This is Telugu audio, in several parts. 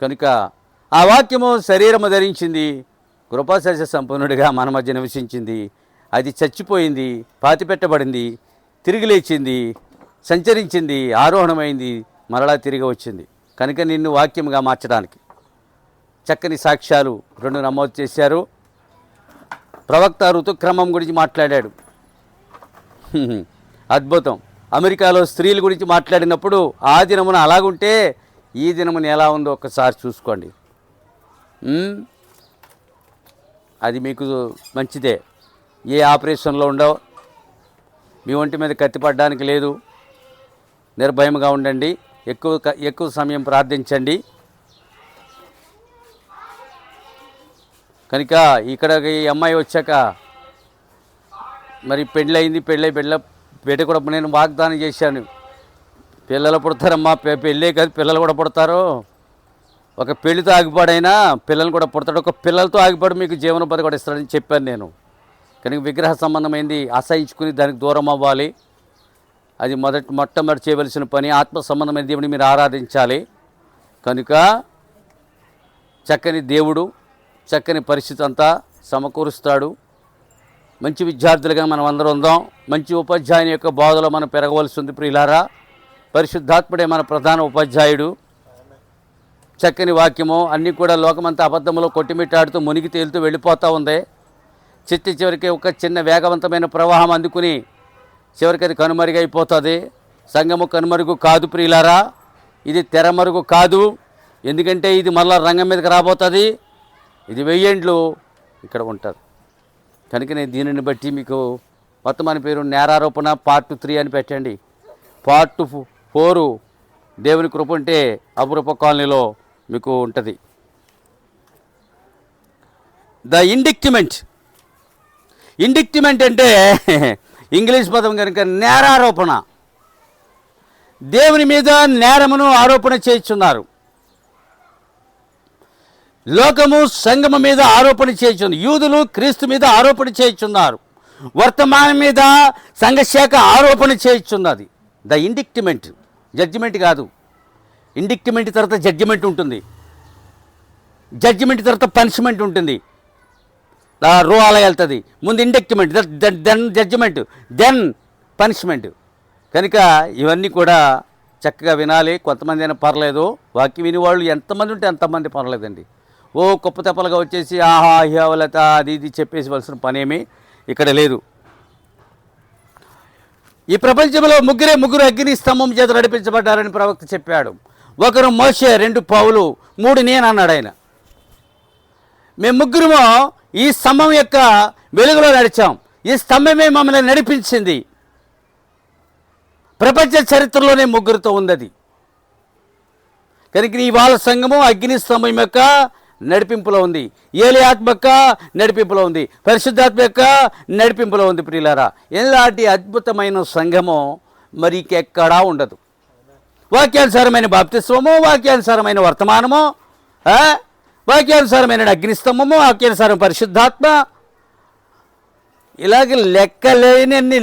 కనుక ఆ వాక్యము శరీరము ధరించింది, కృపాసత్య సంపన్నుడిగా మన మధ్య నివసించింది. అది చచ్చిపోయింది, పాతిపెట్టబడింది, తిరిగి లేచింది, సంచరించింది, ఆరోహణమైంది, మరలా తిరిగి వచ్చింది. కనుక నిన్ను వాక్యముగా మార్చడానికి చక్కని సాక్ష్యాలు 2 నమోదు చేశారు. ప్రవక్త ఋతుక్రమం గురించి మాట్లాడాడు. అద్భుతం. అమెరికాలో స్త్రీల గురించి మాట్లాడినప్పుడు ఆ దినమున అలాగుంటే ఈ దినమున ఎలా ఉందో ఒక్కసారి చూసుకోండి. అది మీకు మంచిదే. ఏ ఆపరేషన్లో ఉండవు, మీ ఒంటి మీద కత్తిపడడానికి లేదు. నిర్భయంగా ఉండండి, ఎక్కువ సమయం ప్రార్థించండి. కనుక ఇక్కడ ఈ అమ్మాయి వచ్చాక మరి పెళ్ళయింది. బిడ్డ కూడా నేను వాగ్దానం చేశాను, పిల్లలు పుడతారమ్మా, పెళ్ళే కాదు పిల్లలు కూడా పుడతారు. ఒక పెళ్లితో ఆగిపాడైనా పిల్లలు కూడా పుడతాడు, ఒక పిల్లలతో ఆగిపాడు మీకు జీవనోపాధి కూడా ఇస్తాడని చెప్పాను నేను. కనుక విగ్రహ సంబంధమైంది అసహించుకుని దానికి దూరం అవ్వాలి. అది మొట్టమొదటి చేయవలసిన పని. ఆత్మ సంబంధమైన దేవుని మీరు ఆరాధించాలి. కనుక చక్కని దేవుడు చక్కని పరిస్థితి అంతా సమకూరుస్తాడు. మంచి విద్యార్థులుగా మనం అందరం ఉందాం. మంచి ఉపాధ్యాయుని యొక్క బోధలో మనం పెరగవలసి ఉంది ప్రియులారా. పరిశుద్ధాత్ముడే మన ప్రధాన ఉపాధ్యాయుడు. చక్కని వాక్యము అన్నీ కూడా లోకమంతా అబద్ధంలో కొట్టిమిట్టాడుతూ మునిగి తేలుతూ వెళ్ళిపోతూ ఉంది. చివరికి ఒక చిన్న వేగవంతమైన ప్రవాహం అందుకుని చివరికి అది కనుమరుగైపోతుంది. సంఘము కనుమరుగు కాదు ప్రియులారా, ఇది తెరమరుగు కాదు. ఎందుకంటే ఇది మళ్ళా రంగం మీదకి రాబోతుంది. ఇది 1000 ఏండ్లు ఇక్కడ ఉంటారు. కనుక నేను దీనిని బట్టి మీకు వర్తమాన పేరు నేరారోపణ పార్ట్ 3 అని పెట్టండి. పార్ట్ 4 దేవుని కృప ఉంటే అపురూప కాలనీలో మీకు ఉంటుంది. ద ఇండిక్టిమెంట్ అంటే ఇంగ్లీష్ పదం కనుక నేరారోపణ. దేవుని మీద నేరమును ఆరోపణ చేయుచున్నారు. లోకము సంఘము మీద ఆరోపణ చేయుచుంది. యూదులు క్రీస్తు మీద ఆరోపణ చేయుచున్నారు. వర్తమానం మీద సంఘశాఖ ఆరోపణ చేయుచున్నది. ద ఇండిక్టిమెంట్, జడ్జిమెంట్ కాదు. ఇండిక్టిమెంట్ తర్వాత జడ్జిమెంట్ ఉంటుంది. జడ్జిమెంట్ తర్వాత పనిష్మెంట్ ఉంటుంది. రో అలా వెళ్తుంది. ముందు ఇండిక్టిమెంట్, దెన్ జడ్జిమెంట్, దెన్ పనిష్మెంట్. కనుక ఇవన్నీ కూడా చక్కగా వినాలి. కొంతమంది అయినా పర్లేదు, వాక్యం వినేవాళ్ళు ఎంతమంది ఉంటే అంతమంది పర్లేదండి. ఓ కుప్ప తెప్పలుగా వచ్చేసి ఆహా హ్యావలత అది ఇది చెప్పేసివలసిన పనేమీ ఇక్కడ లేదు. ఈ ప్రపంచంలో ముగ్గురు అగ్ని స్తంభం చేత నడిపించబడ్డారని ప్రవక్త చెప్పాడు. 1 మోషే, 2 పౌలు, 3 నేను అన్నాడు ఆయన. మేము ముగ్గురము ఈ స్తంభం యొక్క వెలుగులో నడిచాం. ఈ స్తంభమే మమ్మల్ని నడిపించింది. ప్రపంచ చరిత్రలోనే ముగ్గురితో ఉంది. కనుక ఇవాళ సంఘము అగ్ని స్తంభం యొక్క నడిపింపులో ఉంది. ఏలి ఆత్మ యొక్క నడిపింపులో ఉంది. పరిశుద్ధాత్మ యొక్క నడిపింపులో ఉంది. ప్రియులారా, ఎలాంటి అద్భుతమైన సంఘము మరి ఇంకెక్కడా ఉండదు. వాక్యానుసారమైన బాప్తిస్వము, వాక్యానుసారమైన వర్తమానము, వాక్యానుసారమైన అగ్నిస్తంభము, వాక్యానుసారం పరిశుద్ధాత్మ, ఇలాగ లెక్కలేనన్ని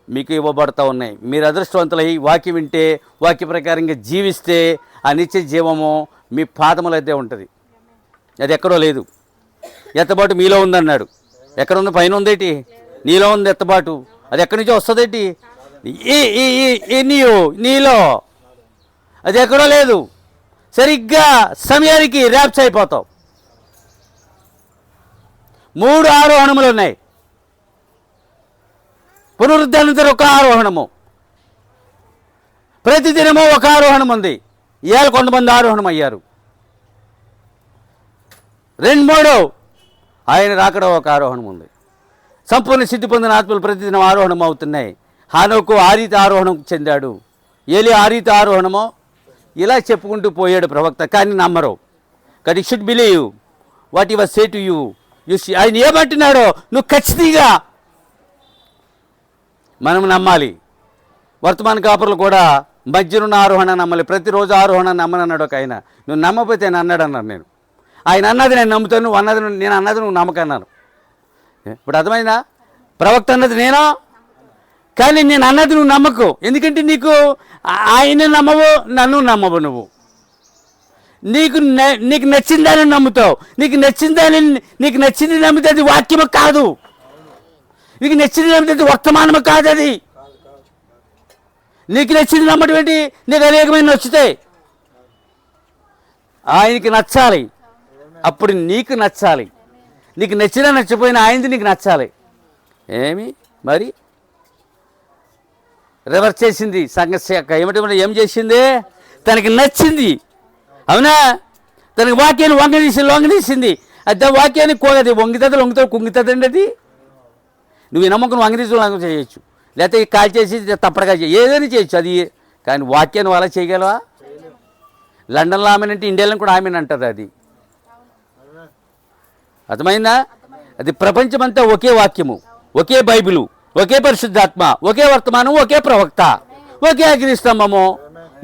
మీకు ఇవ్వబడతా ఉన్నాయి. మీరు అదృష్టవంతులై వాక్యం వింటే, వాక్య ప్రకారంగా జీవిస్తే ఆ నిత్య జీవము మీ పాదములైతే ఉంటుంది. అది ఎక్కడో లేదు. ఎత్తబాటు మీలో ఉందన్నాడు. ఎక్కడ ఉంది? పైన ఉందేటి? నీలో ఉంది ఎత్తబాటు. అది ఎక్కడి నుంచో వస్తుందేటి? నీలో అది ఎక్కడో లేదు. సరిగ్గా సమయానికి ర్యాప్స్ అయిపోతావు. 3 ఆరోహణములు ఉన్నాయి. పునరుద్ధానంతరం 1 ఆరోహణము, ప్రతిదినము 1 ఆరోహణం ఉంది. ఇవాళ కొంతమంది ఆరోహణం అయ్యారు. 2-3 ఆయన రాకడ 1 ఆరోహణం ఉంది. సంపూర్ణ సిద్ధి పొందిన ఆత్మలు ప్రతిదినం ఆరోహణం అవుతున్నాయి. హానోకు ఆ రీతి ఆరోహణం చెందాడు. ఏలి ఆ రీతి ఆరోహణమో ఇలా చెప్పుకుంటూ పోయాడు ప్రవక్త. కానీ నమ్మరు. కానీ should believe what you was say to you. ఆయన ఏమంటున్నాడో నువ్వు ఖచ్చితంగా మనం నమ్మాలి. వర్తమాన కాపురులు కూడా మధ్యనున్న ఆరోహణ నమ్మాలి. ప్రతిరోజు ఆరోహణ నమ్మనన్నాడు ఒక ఆయన. నువ్వు నమ్మకపోతే ఆయన అన్నాడు అన్నారు. నేను ఆయన అన్నది నేను నమ్ముతాను, నువ్వు అన్నది నేను అన్నది నువ్వు నమ్మకన్నాను. ఇప్పుడు అర్థమైందా? ప్రవక్త అన్నది నేనా, కానీ నేను అన్నది నువ్వు నమ్మకు. ఎందుకంటే నీకు ఆయన నమ్మవు, నన్ను నమ్మవు నువ్వు. నీకు నచ్చిందని నమ్ముతావు. నీకు నచ్చింది నమ్మితే అది వాక్యము కాదు. నీకు నచ్చింది నమ్మితే అది వర్తమానము కాదు. అది నీకు నచ్చింది నమ్మటం ఏంటి? నీకు అనేకమైన నచ్చుతాయి. ఆయనకి నచ్చాలి, అప్పుడు నీకు నచ్చాలి. నీకు నచ్చినా నచ్చపోయినా ఆయనది నీకు నచ్చాలి. ఏమి మరి రివర్స్ చేసింది సంఘశాఖ. ఏం చేసింది? తనకి నచ్చింది, అవునా? తనకి వాక్యాన్ని లొంగదీసింది. అది వాక్యాన్ని కోగది వంగితుంది కుంగితుంది. అది నువ్వు నమ్మకం వంగదీసి చేయొచ్చు, లేకపోతే కాల్ చేసి తప్పడగా ఏదైనా చేయొచ్చు. అది కానీ వాక్యాన్ని వాళ్ళ చేయగలవా? లండన్లో ఆమెనంటే ఇండియాలో కూడా ఆమెను అంటారు. అది అర్థమైందా? అది ప్రపంచమంతా ఒకే వాక్యము, ఒకే బైబిలు, ఒకే పరిశుద్ధాత్మ, ఒకే వర్తమానం, ఒకే ప్రవక్త, ఒకే అగ్నిస్తంభము,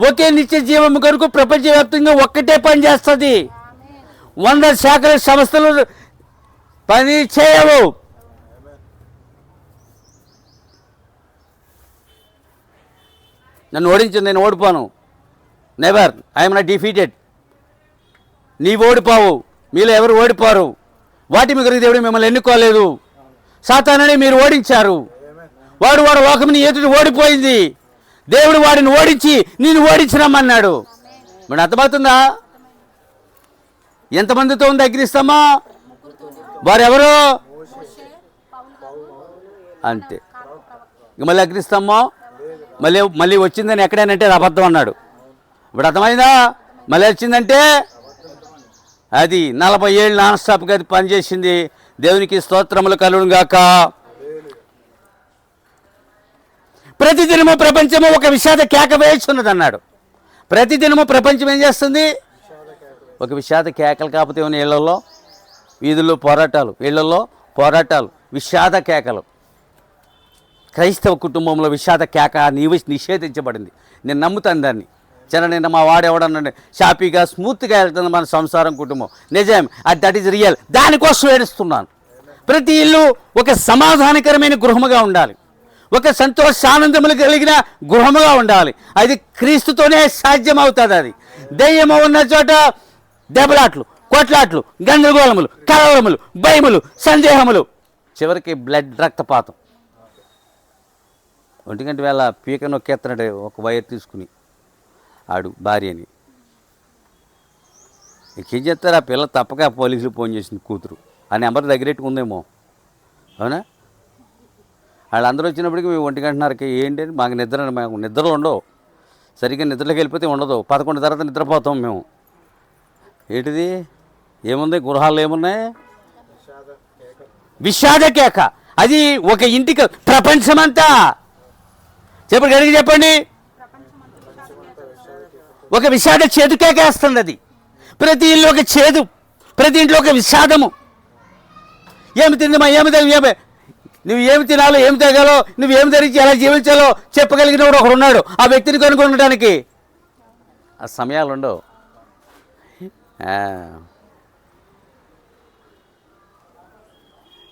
ఒకే నిత్య జీవము కొరకు ప్రపంచవ్యాప్తంగా ఒక్కటే పని చేస్తుంది. 100 శాఖల సంస్థలు పని చేయవు. నన్ను ఓడించు, నేను ఓడిపోను. Never, I'm not defeated. నీవు ఓడిపోవు, మీలో ఎవరు ఓడిపోరు. వాటి మీకు దేవుడు మిమ్మల్ని ఎన్నుకోలేదు. సాతానని మీరు ఓడించారు. వాడు లోకముని ఎదుటి ఓడిపోయింది. దేవుడు వాడిని ఓడించి నేను ఓడించినమన్నాడు. మరి అర్థమవుతుందా? ఎంతమందితో ఉంది అగ్నిస్తంభం? వారెవరు? అంతే. ఇక మళ్ళీ అగ్నిస్తంభం మళ్ళీ వచ్చిందని ఎక్కడైనంటే అది అబద్ధం అన్నాడు. ఇప్పుడు అర్థమైందా? మళ్ళీ వచ్చిందంటే అది 40 ఏళ్ళు నాన్ స్టాప్గా అది పనిచేసింది. దేవునికి స్తోత్రములు కలుగును గాక. ప్రతిదినము ప్రపంచము ఒక విషాద కేక వేస్తున్నది అన్నాడు. ప్రతిదినము ప్రపంచం ఏం చేస్తుంది? ఒక విషాద కేకలు. కాకపోతే ఏమైనా ఇళ్లలో వీధుల్లో పోరాటాలు, ఇళ్లలో పోరాటాలు, విషాద కేకలు. క్రైస్తవ కుటుంబంలో విషాద కేక నిషేధించబడింది. నేను నమ్ముతాను దాన్ని. నిన్న మా వాడెవడనండి షాపీగా స్మూత్గా వెళ్తుంది మన సంసారం, కుటుంబం. నిజం, దట్ ఈజ్ రియల్. దానికోసం ఏడుస్తున్నాను. ప్రతి ఇల్లు ఒక సమాధానకరమైన గృహముగా ఉండాలి, ఒక సంతోషానందములు కలిగిన గృహముగా ఉండాలి. అది క్రీస్తుతోనే సాధ్యమవుతుంది. అది దెయ్యము ఉన్న చోట దెబ్బలాట్లు, కొట్లాట్లు, గందరగోళములు, కలవరములు, భయములు, సందేహములు, చివరికి రక్తపాతం. 1 గంట వేళ పీక నొక్కేస్తున్నాడు ఒక వైర్ తీసుకుని ఆడు భార్యని. ఇంకేం చేస్తారు? ఆ పిల్ల తప్పక పోలీసులు ఫోన్ చేసింది, కూతురు. ఆ నెంబర్ దగ్గరెట్టుకుందేమో, అవునా? వాళ్ళందరూ వచ్చినప్పటికీ 1 గంటన్నరకి ఏంటి మాకు నిద్రలు ఉండవు. సరిగ్గా నిద్రలోకి వెళ్ళిపోతే ఉండదు. 11 తర్వాత నిద్రపోతాం మేము. ఏంటిది? ఏముంది గృహాల్లో? ఏమున్నాయి? విషాద కేక. అది ఒక ఇంటికి ప్రపంచమంతా చెప్పండి, గడికి చెప్పండి. ఒక విషాద చేదు కేకేస్తుంది. అది ప్రతి ఇల్లు ఒక చేదు, ప్రతి ఇంట్లో ఒక విషాదము. ఏమి తిందమా, నువ్వు ఏమి తినాలో, ఏమి తాగాలో, నువ్వేమి ధరించి ఎలా జీవించాలో చెప్పగలిగిన వాడు ఒకడున్నాడు. ఆ వ్యక్తిని కనుగొనడానికి ఆ సమయాలు ఉండవు.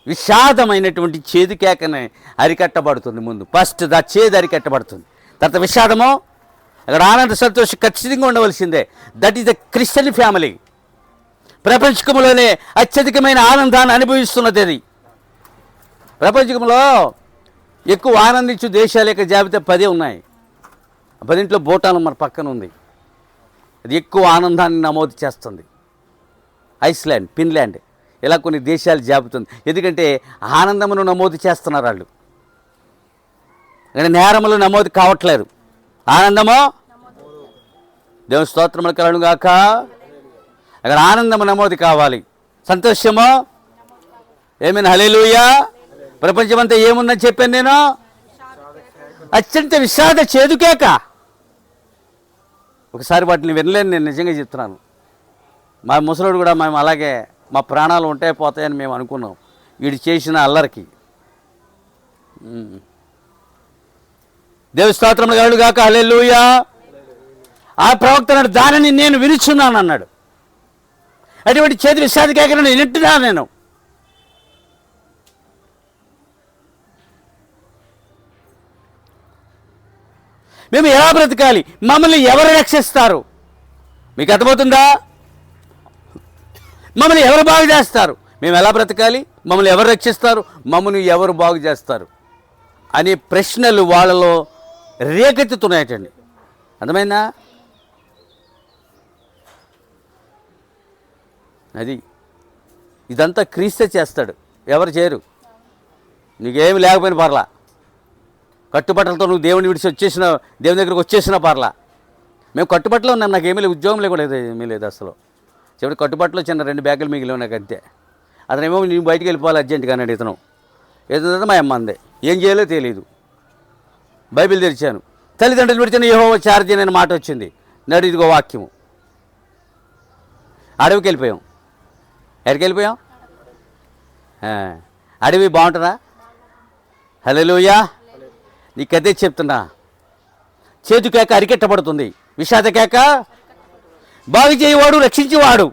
విషాదమైనటువంటి చేదు కేకనే అరికట్టబడుతుంది. ముందు ఫస్ట్ చేదు అరికట్టబడుతుంది, తర్వాత విషాదము. అక్కడ ఆనంద సంతోషం ఖచ్చితంగా ఉండవలసిందే. That is the Christian family. ప్రపంచంలోనే అత్యధికమైన ఆనందాన్ని అనుభవిస్తున్నది అది. ప్రపంచంలో ఎక్కువ ఆనందించు దేశాల యొక్క జాబితా 10 ఉన్నాయి. 10 భూటాన్ మన పక్కన ఉంది. అది ఎక్కువ ఆనందాన్ని నమోదు చేస్తుంది. ఐస్లాండ్, ఫిన్లాండ్, ఇలా కొన్ని దేశాలు జాబుతుంది. ఎందుకంటే ఆనందమును నమోదు చేస్తున్నారు వాళ్ళు. కానీ నేరములు నమోదు కావట్లేదు. ఆనందము, దేవుని స్తోత్రములు కలుగును గాక. అక్కడ ఆనందము నమోదు కావాలి, సంతోషము. ఏమైనా హల్లెలూయా. ప్రపంచమంతా ఏముందని చెప్పాను నేను? అత్యంత విషాద చేదుకేక. ఒకసారి వాటిని వినలేను, నేను నిజంగా చెప్తున్నాను. మా ముసలోడు కూడా మేము అలాగే మా ప్రాణాలు ఉంటాయి పోతాయని మేము అనుకున్నాం వీడు చేసిన అల్లరికి. దేవుని స్తోత్రములు కలుగును గాక. హల్లెలూయా. ఆ ప్రవక్త అన్నాడు, దానిని నేను వినుచున్నాను అన్నాడు. అటువంటి చేతి విషాద కేకను నేను వింటున్నాను. నేను మేము ఎలా బ్రతకాలి, మమ్మల్ని ఎవరు రక్షిస్తారు? మీకు అర్థమవుతుందా? మమ్మల్ని ఎవరు బాగు చేస్తారు, మేము ఎలా బ్రతకాలి, మమ్మల్ని ఎవరు రక్షిస్తారు, మమ్మల్ని ఎవరు బాగు చేస్తారు అనే ప్రశ్నలు వాళ్ళలో రేకెత్తుతున్నాయటండి. అర్థమైందా? అది ఇదంతా క్రీస్తే చేస్తాడు, ఎవరు చేయరు. నీకేమి లేకపోయినా పర్లా, కట్టుబట్టలతో నువ్వు దేవుని విడిచి వచ్చేసిన, దేవుని దగ్గరికి వచ్చేసినా పర్లా. మేము కట్టుబట్టలో ఉన్నాం, నాకేమీ లేదు, ఉద్యోగం కూడా లేదు, ఏమీ లేదు అసలు. చివరి కట్టుబట్టలో చిన్న 2 బ్యాగులు మిగిలిన నాకు అంతే. అతనేమో నేను బయటికి వెళ్ళిపోవాలి అర్జెంటుగా అన్నాడు. ఇతను మా అమ్మ అందే, ఏం చేయాలో తెలియదు. బైబిల్ తెరిచాను, తల్లిదండ్రులు విడిచిన యెహోవా చార్జీ అనే మాట వచ్చింది. నడు ఇదిగో వాక్యము. అడవికి వెళ్ళిపోయాం. ఎక్కడికి వెళ్ళిపోయాం? అడవి బాగుంటుందా? హల్లెలూయా. నీకదే చెప్తున్నా, చేతు కేక అరికెట్టబడుతుంది, విషాద కేక బాగు చేయవాడు, రక్షించేవాడు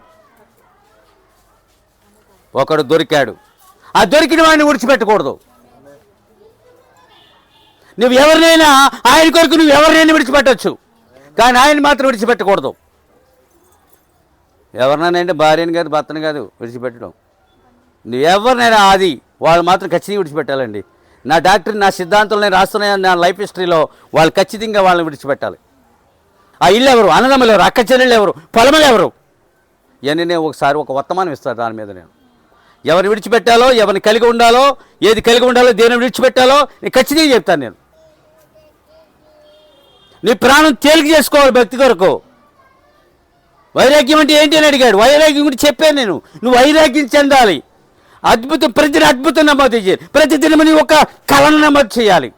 ఒకడు దొరికాడు. ఆ దొరికిన వాడిని విడిచిపెట్టకూడదు. నువ్వు ఎవరినైనా ఆయన కొరకు నువ్వు ఎవరినైనా విడిచిపెట్టవచ్చు, కానీ ఆయన మాత్రం విడిచిపెట్టకూడదు. ఎవరినైనా అంటే భార్యని కాదు, భర్తని కాదు విడిచిపెట్టడం. నువ్వు ఎవరినైనా అది వాళ్ళు మాత్రం ఖచ్చితంగా విడిచిపెట్టాలండి. నా డాక్టర్, నా సిద్ధాంతాలు నేను రాస్తున్నాను, నా లైఫ్ హిస్టరీలో వాళ్ళు ఖచ్చితంగా వాళ్ళని విడిచిపెట్టాలి. ఆ ఇల్లు ఎవరు, అన్నదమ్ములు ఎవరు, అక్క చెల్లెళ్ళు ఎవరు, పొలములు ఎవరు, ఇవన్నీ నేను ఒకసారి ఒక వర్తమానం ఇస్తాను. దాని మీద నేను ఎవరిని విడిచిపెట్టాలో, ఎవరిని కలిగి ఉండాలో, ఏది కలిగి ఉండాలో, దేని విడిచిపెట్టాలో నేను ఖచ్చితంగా చెప్తాను. నేను నీ ప్రాణం తేలిక చేసుకోవాలి భక్తి కొరకు. వైరాగ్యం అంటే ఏంటి అని అడిగాడు. వైరాగ్యం గురించి చెప్పాను నేను. నువ్వు వైరాగ్యం చెందాలి. అద్భుతం, ప్రతిదిన అద్భుతం నమోదు చేయాలి. ప్రతిదినం నీ ఒక కళను నమోదు చేయాలి.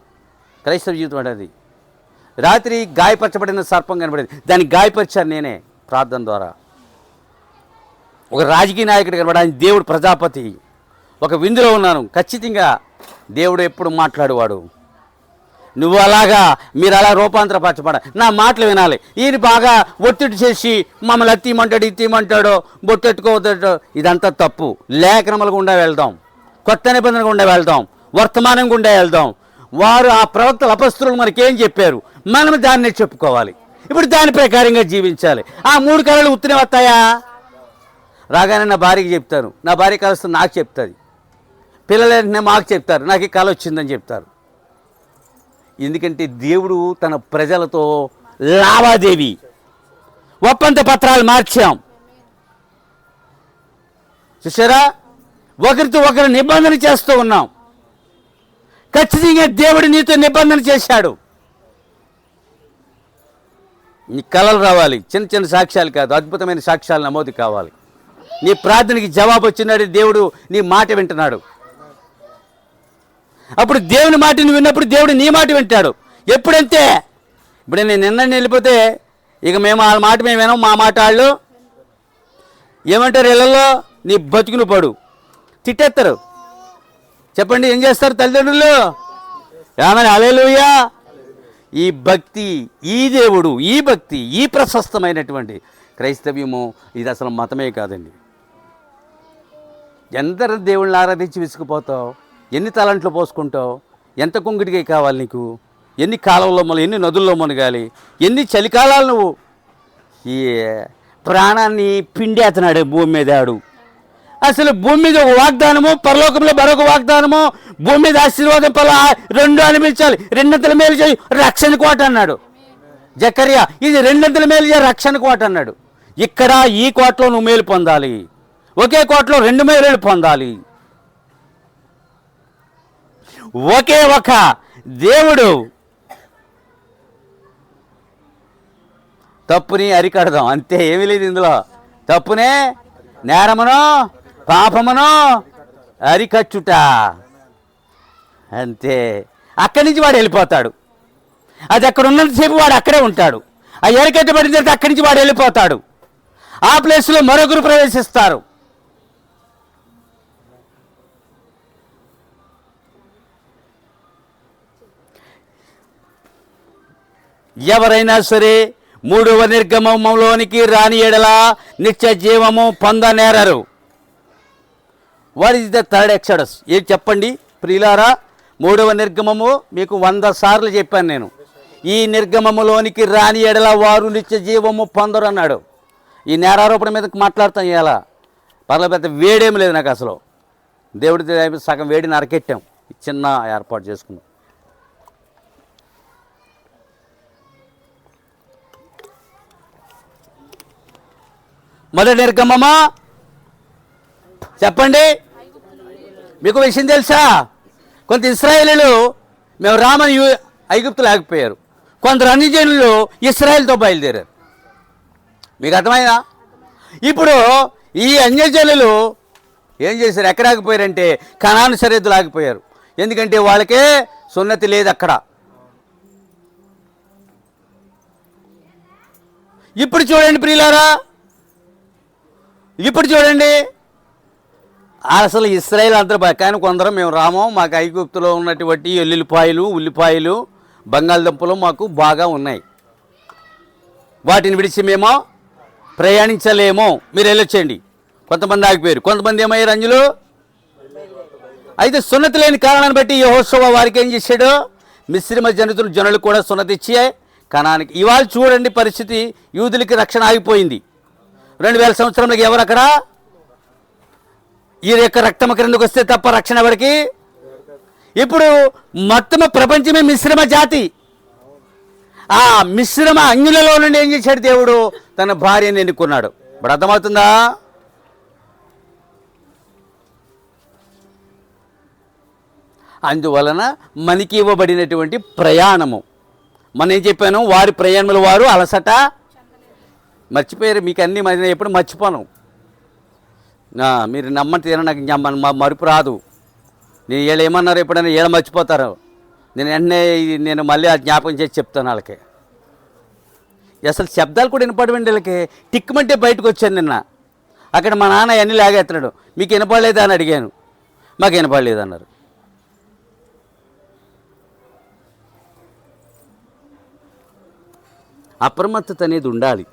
క్రైస్తవ జీవితం అనేది. రాత్రి గాయపరచబడిన సర్పం కనబడేది, దాన్ని గాయపరిచాను నేనే ప్రార్థన ద్వారా. ఒక రాజకీయ నాయకుడు కనబడి, ఆయన దేవుడు ప్రజాపతి. ఒక విందులో ఉన్నాను, ఖచ్చితంగా దేవుడు ఎప్పుడు మాట్లాడేవాడు. నువ్వు అలాగా, మీరు అలా రూపాంతరపరచబడ, నా మాటలు వినాలి. ఈయన బాగా ఒత్తిడి చేసి మమ్మల్ని అత్తిమంటాడు, ఇత్తిమంటాడో, బొట్టెట్టుకోవద్దో, ఇదంతా తప్పు. లేఖనముల గుండా వెళ్దాం, కొత్త నిబంధన గుండా వెళ్దాం, వర్తమానం గుండా వెళ్దాం. వారు ఆ ప్రవక్తల అపస్తులు మనకేం చెప్పారు, మనం దాన్నే చెప్పుకోవాలి. ఇప్పుడు దాని ప్రకారంగా జీవించాలి. ఆ 3 కళలు ఉత్తినే వస్తాయా? రాగానే నా భార్యకి చెప్తారు, నా భార్య కలుస్తుంది నాకు చెప్తుంది, పిల్లలు మాకు చెప్తారు, నాకు ఈ కళ వచ్చిందని చెప్తారు. ఎందుకంటే దేవుడు తన ప్రజలతో లావాదేవీ, ఒప్పంద పత్రాలు మార్చాం. చూసారా? ఒకరితో ఒకరు నిబంధన చేస్తూ ఉన్నాం. ఖచ్చితంగా దేవుడు నీతో నిబంధన చేశాడు. నీ కళలు రావాలి, చిన్న చిన్న సాక్ష్యాలు కాదు, అద్భుతమైన సాక్ష్యాలు నమోదు కావాలి. నీ ప్రార్థనకి జవాబు వచ్చినాడు, దేవుడు నీ మాట వింటున్నాడు. అప్పుడు దేవుని మాట నువ్వు విన్నప్పుడు దేవుడు నీ మాట వింటాడు. ఎప్పుడంతే, ఇప్పుడు నేను నిన్న వెళ్ళిపోతే ఇక మేము వాళ్ళ మాట మేము వినాం, మా మాట వాళ్ళు ఏమంటారు? ఇళ్ళల్లో నీ బతుకును పడు, తిట్టేస్తారు. చెప్పండి, ఏం చేస్తారు తల్లిదండ్రులు? ఏమని? హల్లెలూయా. ఈ భక్తి, ఈ దేవుడు, ఈ భక్తి, ఈ ప్రశస్తమైనటువంటి క్రైస్తవ్యము ఇది అసలు మతమే కాదండి. ఎందరు దేవుళ్ళని ఆరాధించి విసుకుపోతావు, ఎన్ని తలంట్లు పోసుకుంటావు, ఎంత కుంగిటికి కావాలి నీకు, ఎన్ని కాలంలో ఎన్ని నదుల్లో మునగాలి, ఎన్ని చలికాలాలు నువ్వు ఈ ప్రాణాన్ని పిండేస్తున్నాడు భూమి మీద. ఆడు అసలు భూమి మీద ఒక వాగ్దానము, పరలోకంలో మరొక వాగ్దానము. భూమి మీద ఆశీర్వాదం పలా 2 అనిపించాలి, 2 మేలు చేయి రక్షణ కోట అన్నాడు జకర్యా. ఇది 2 మేలు చేయి రక్షణ కోట అన్నాడు. ఇక్కడ ఈ కోటలో నువ్వు మేలు పొందాలి, ఒకే కోటలో 2 మేలు పొందాలి. ఒకే ఒక దేవుడు. తప్పుని అరికడదాం, అంతే, ఏమీ లేదు ఇందులో. తప్పునే, నేరమునో, పాపమునో అరికచ్చుట, అంతే. అక్కడి నుంచి వాడు వెళ్ళిపోతాడు. అది అక్కడ ఉన్నంతసేపు వాడు అక్కడే ఉంటాడు. ఆ ఎరకట్టబడిన తర్వాత అక్కడి నుంచి వాడు వెళ్ళిపోతాడు. ఆ ప్లేస్లో మరొకరు ప్రవేశిస్తారు. ఎవరైనా సరే 3వ నిర్గమంలోనికి రాని ఎడల నిత్య జీవము పొందనేరరు. What is the third exodus? ఏది చెప్పండి ప్రియులారా? 3వ నిర్గమము మీకు 100 సార్లు చెప్పాను నేను. ఈ నిర్గమములోనికి రాని ఎడల వారు నిత్య జీవము పొందరు అన్నాడు. ఈ నేరారోపణ మీద మాట్లాడతాం. ఇలా పర్లేదు, పెద్ద వేడేమి లేదు నాకు అసలు. దేవుడి దయ సగం వేడిని అరకెట్టాం, చిన్న ఏర్పాటు చేసుకున్నాం. మొదటి నిర్గమమా చెప్పండి. మీకు విషయం తెలుసా? కొంత ఇశ్రాయేలీలు మేము రామని ఐగుప్తులు ఆగిపోయారు, కొందరు అన్యజనులు ఇశ్రాయేల్తో బయలుదేరారు. మీకు అర్థమైనా? ఇప్పుడు ఈ అన్యజనులు ఏం చేశారు? ఎక్కడ ఆగిపోయారంటే కనాను సరిహద్దులు ఆగిపోయారు. ఎందుకంటే వాళ్ళకే సున్నతి లేదు అక్కడ. ఇప్పుడు చూడండి ప్రియులారా, ఇప్పుడు చూడండి, అసలు ఇశ్రాయేల్ అంతా కానీ కొందరం మేము రామం, మాకు ఐగుప్తులో ఉన్నటువంటి ఎల్లుల్లిపాయలు, ఉల్లిపాయలు, బంగాళదుంపలు మాకు బాగా ఉన్నాయి, వాటిని విడిచి మేము ప్రయాణించలేము, మీరు వెళ్ళొచ్చేయండి. కొంతమంది ఆగిపోయారు, కొంతమంది ఏమయ్యారు? అంజులు. అయితే సున్నతి లేని కారణాన్ని బట్టి యెహోషువ వారికి ఏం చేశాడు? మిశ్రమ జనులు కూడా సున్నతి ఇచ్చే కనానికి. ఇవాళ చూడండి పరిస్థితి, యూదులకి రక్షణ ఆగిపోయింది. 2000 సంవత్సరంలోకి ఎవరు అక్కడ? ఈ యొక్క రక్తమ క్రిందకు వస్తే తప్ప రక్షణ ఎవరికి? ఇప్పుడు మొత్తం ప్రపంచమే మిశ్రమ జాతి. ఆ మిశ్రమ అన్యులలో నుండి ఏం చేశాడు దేవుడు? తన భార్యను ఎన్నుకున్నాడు. ఇప్పుడు అర్థమవుతుందా? అందువలన మనకి ఇవ్వబడినటువంటి ప్రయాణము, మనం ఏం చెప్పాను? వారి ప్రయాణములు వారు అలసట మర్చిపోయారు. మీకు అన్నీ ఎప్పుడు మర్చిపోను, మీరు నమ్మంటే నాకు మరుపు రాదు. నేను వీళ్ళు ఏమన్నారు ఎప్పుడైనా వీళ్ళు మర్చిపోతారు. నేను వెంటనే నేను మళ్ళీ ఆ జ్ఞాపకం చేసి చెప్తాను వాళ్ళకి. అసలు శబ్దాలు కూడా వినపడవండి వీళ్ళకి. టిక్కుమంటే బయటకు వచ్చాను నిన్న, అక్కడ మా నాన్న అన్నీ లాగేస్తున్నాడు. మీకు వినపడలేదా అని అడిగాను, మాకు వినపడలేదు అన్నారు. అప్రమత్తత అనేది ఉండాలి,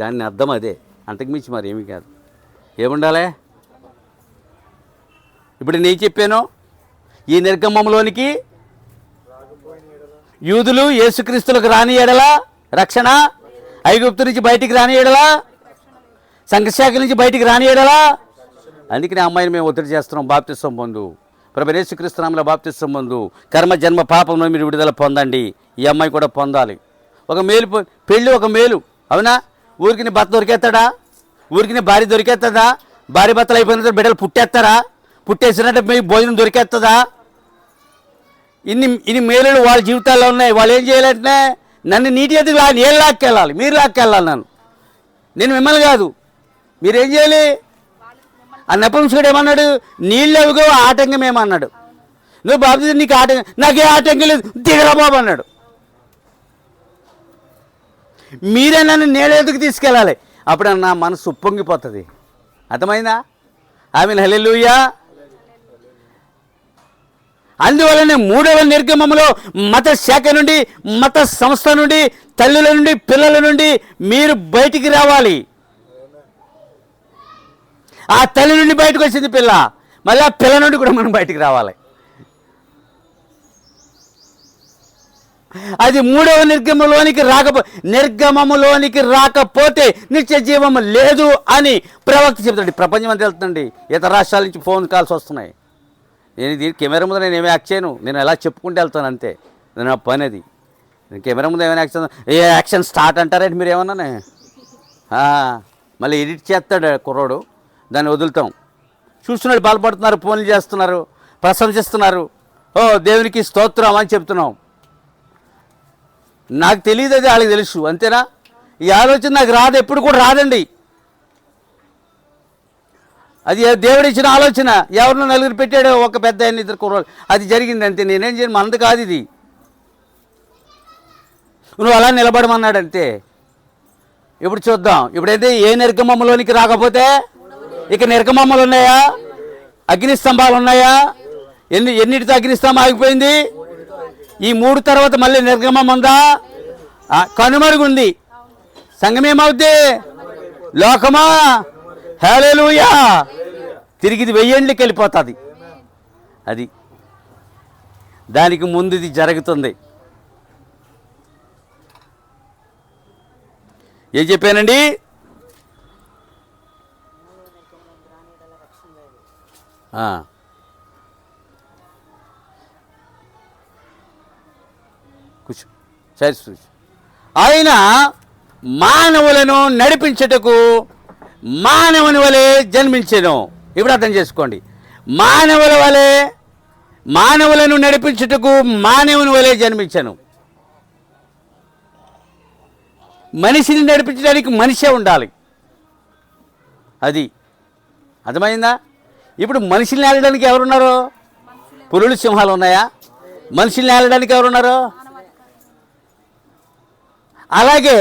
దాన్ని అర్థం అదే, అంతకుమించి మరి ఏమీ కాదు. ఏముండాలి? ఇప్పుడు నేను చెప్పాను, ఈ నిర్గమంలోనికి యూదులు యేసుక్రీస్తులకు రాని ఎడల రక్షణ, ఐగుప్తు నుంచి బయటికి రాని ఎడల, సంఘశాఖ నుంచి బయటికి రాని ఎడల. అందుకని ఆ అమ్మాయిని మేము ఒత్తిడి చేస్తున్నాం, బాప్తిస్వం పొందు, ప్రభువైన యేసుక్రీస్తు నామములో బాప్తిస్వం పొందు, కర్మ జన్మ పాపంలో మీరు విడుదల పొందండి. ఈ అమ్మాయి కూడా పొందాలి. ఒక మేలు పెళ్ళి, ఒక మేలు. అవునా? ఊరికి భర్త దొరికేస్తాడా? ఊరికి భార్య దొరికేస్తుందా? భార్య భర్తలు అయిపోయిన తర్వాత బిడ్డలు పుట్టేస్తారా? పుట్టేసినట్టు మీ భోజనం దొరికేస్తుందా? ఇన్ని మేలులు వాళ్ళ జీవితాల్లో ఉన్నాయి. వాళ్ళు ఏం చేయాలంటే నన్ను నీటి ఎదుగు నీళ్ళు లాక్కెళ్ళాలి, మీరు లాక్కెళ్ళాలి నన్ను, నేను మిమ్మల్ని కాదు. మీరేం చేయాలి? ఆ నపుంసకుడు ఏమన్నాడు? నీళ్ళు ఎవుగో ఆటంకం ఏమన్నాడు. నువ్వు బాబు నీకు ఆటంకం, నాకే ఆటంకం లేదు, దిగరా బాబు అన్నాడు. మీరే నన్ను నీళ్ళ ఎదుగు తీసుకెళ్ళాలి, అప్పుడు నా మనసు ఉప్పొంగిపోతుంది. అర్థమైందా? ఆమేన్, హల్లెలూయా. అందువలనే 3వ నిర్గమములో మత శాఖ నుండి, మత సంస్థ నుండి, తల్లుల నుండి, పిల్లల నుండి మీరు బయటికి రావాలి. ఆ తల్లి నుండి బయటకు వచ్చింది పిల్ల, మళ్ళీ ఆ పిల్ల నుండి కూడా మనం బయటికి రావాలి. అది 3వ నిర్గమములోనికి రాకపోతే నిత్య జీవము లేదు అని ప్రవక్త చెబుతాడు. ప్రపంచం అంతా వెళ్తుందండి, ఇతర రాష్ట్రాల నుంచి ఫోన్ కాల్స్ వస్తున్నాయి. నేను ఇది కెమెరా ముందు నేను ఏమీ యాక్ట్ చేయను, నేను ఎలా చెప్పుకుంటూ వెళ్తాను అంతే. నేను ఆ పని అది. నేను కెమెరా ముందు ఏమైనా యాక్షన్ స్టార్ట్ అంటారంటే మీరు ఏమన్నానే, మళ్ళీ ఎడిట్ చేస్తాడు కుర్రోడు, దాన్ని వదులుతాం. చూస్తున్నాడు, బాధపడుతున్నారు, ఫోన్లు చేస్తున్నారు, ప్రశంసిస్తున్నారు, ఓ దేవునికి స్తోత్రం అని చెప్తున్నాం. నాకు తెలియదు, అది వాళ్ళకి తెలుసు, అంతేనా? ఈ ఆలోచన నాకు రాదు, ఎప్పుడు కూడా రాదండి. అది దేవుడు ఇచ్చిన ఆలోచన. ఎవరినో నలుగురు పెట్టాడు, ఒక పెద్ద ఆయన, 2 కుర్రోళ్ళు, అది జరిగింది అంతే. నేనేం చేయను, మనది కాదు ఇది. నువ్వు అలా నిలబడమన్నాడు అంతే. ఇప్పుడు చూద్దాం, ఇప్పుడైతే ఏ నిర్గమంలోనికి రాకపోతే ఇక నిర్గమమ్మలు ఉన్నాయా? అగ్ని స్తంభాలు ఉన్నాయా? ఎన్నిటితో అగ్నిస్తంభం ఆగిపోయింది? ఈ 3 తర్వాత మళ్ళీ నిర్గమం ఉందా? కనుమరుగుంది. సంఘమేమవుద్ది? లోకమా? హల్లెలూయా. తిరిగి ఇది 1000 ఏళ్ళకి వెళ్ళిపోతుంది. అది దానికి ముందు ఇది జరుగుతుంది. ఏం చెప్పానండి? కూర్చో, సరే కూర్చో. ఆయన మానవులను నడిపించుటకు మానవుని వలె జన్మించెను. ఇప్పుడు అర్థం చేసుకోండి, మానవులను నడిపించుటకు మానవుని వలె జన్మించెను. మనిషిని నడిపించడానికి మనిషే ఉండాలి. అది అర్థమైందా? ఇప్పుడు మనిషిని ఏలడానికి ఎవరున్నారు? పులులు, సింహాలు ఉన్నాయా? మనిషిని ఏలడానికి ఎవరున్నారు? అలాగే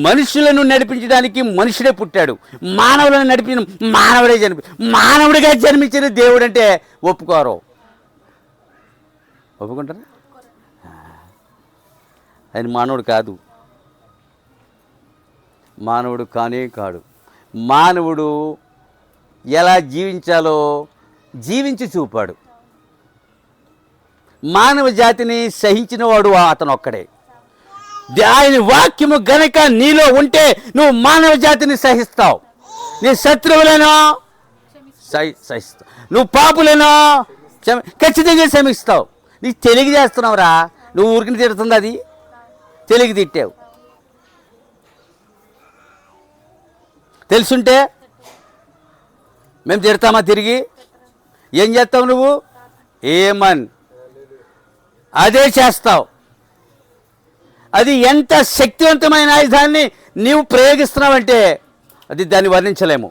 మనుషులను నడిపించడానికి మనుషుడే పుట్టాడు. మానవులను నడిపించిన మానవుడే మానవుడిగా జన్మించిన దేవుడు అంటే ఒప్పుకోరు. ఒప్పుకుంటారా? ఆయన మానవుడు కాదు, మానవుడు కానే కాడు. మానవుడు ఎలా జీవించాలో జీవించి చూపాడు. మానవ జాతిని సహించినవాడు అతను ఒక్కడే. ఆయన వాక్యము గనక నీలో ఉంటే నువ్వు మానవ జాతిని సహిస్తావు. నీ శత్రువులను సహిస్తావు, నువ్వు పాపులను ఖచ్చితంగా క్షమిస్తావు. నీకు తెలిగి చేస్తున్నావురా, నువ్వు ఊరికి తిడుతుంది అది తెలిగి తిట్టావు. తెలుసుంటే మేము తిడతామా? తిరిగి ఏం చేస్తావు నువ్వు? ఏమన్ అదే చేస్తావు. అది ఎంత శక్తివంతమైన ఆయుధాన్ని నీవు ప్రయోగిస్తున్నావంటే అది దాన్ని వర్ణించలేము.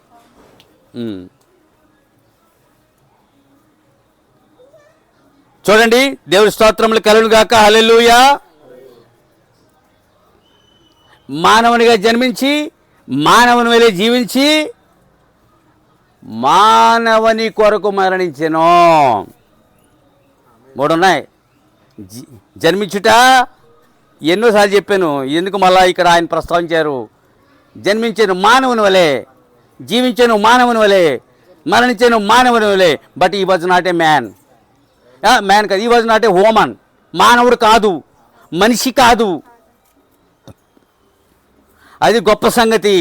చూడండి, దేవుడి స్తోత్రములు కలుగునుగాక. హల్లెలూయా. మానవునిగా జన్మించి మానవుని వలె జీవించి మానవుని కొరకు మరణించెను. 3 ఉన్నాయి. జన్మించుట ఎన్నోసార్లు చెప్పాను, ఎందుకు మళ్ళా ఇక్కడ ఆయన ప్రస్తావించారు. జన్మించాను మానవుని వలె, జీవించాను మానవుని వలె, మరణించాను మానవుని వలె. బట్ ఈ was not a man. Man కాదు, ఈ వాజ్ నాట్ ఏ హ్యూమన్. మానవుడు కాదు, మనిషి కాదు. అది గొప్ప సంగతి.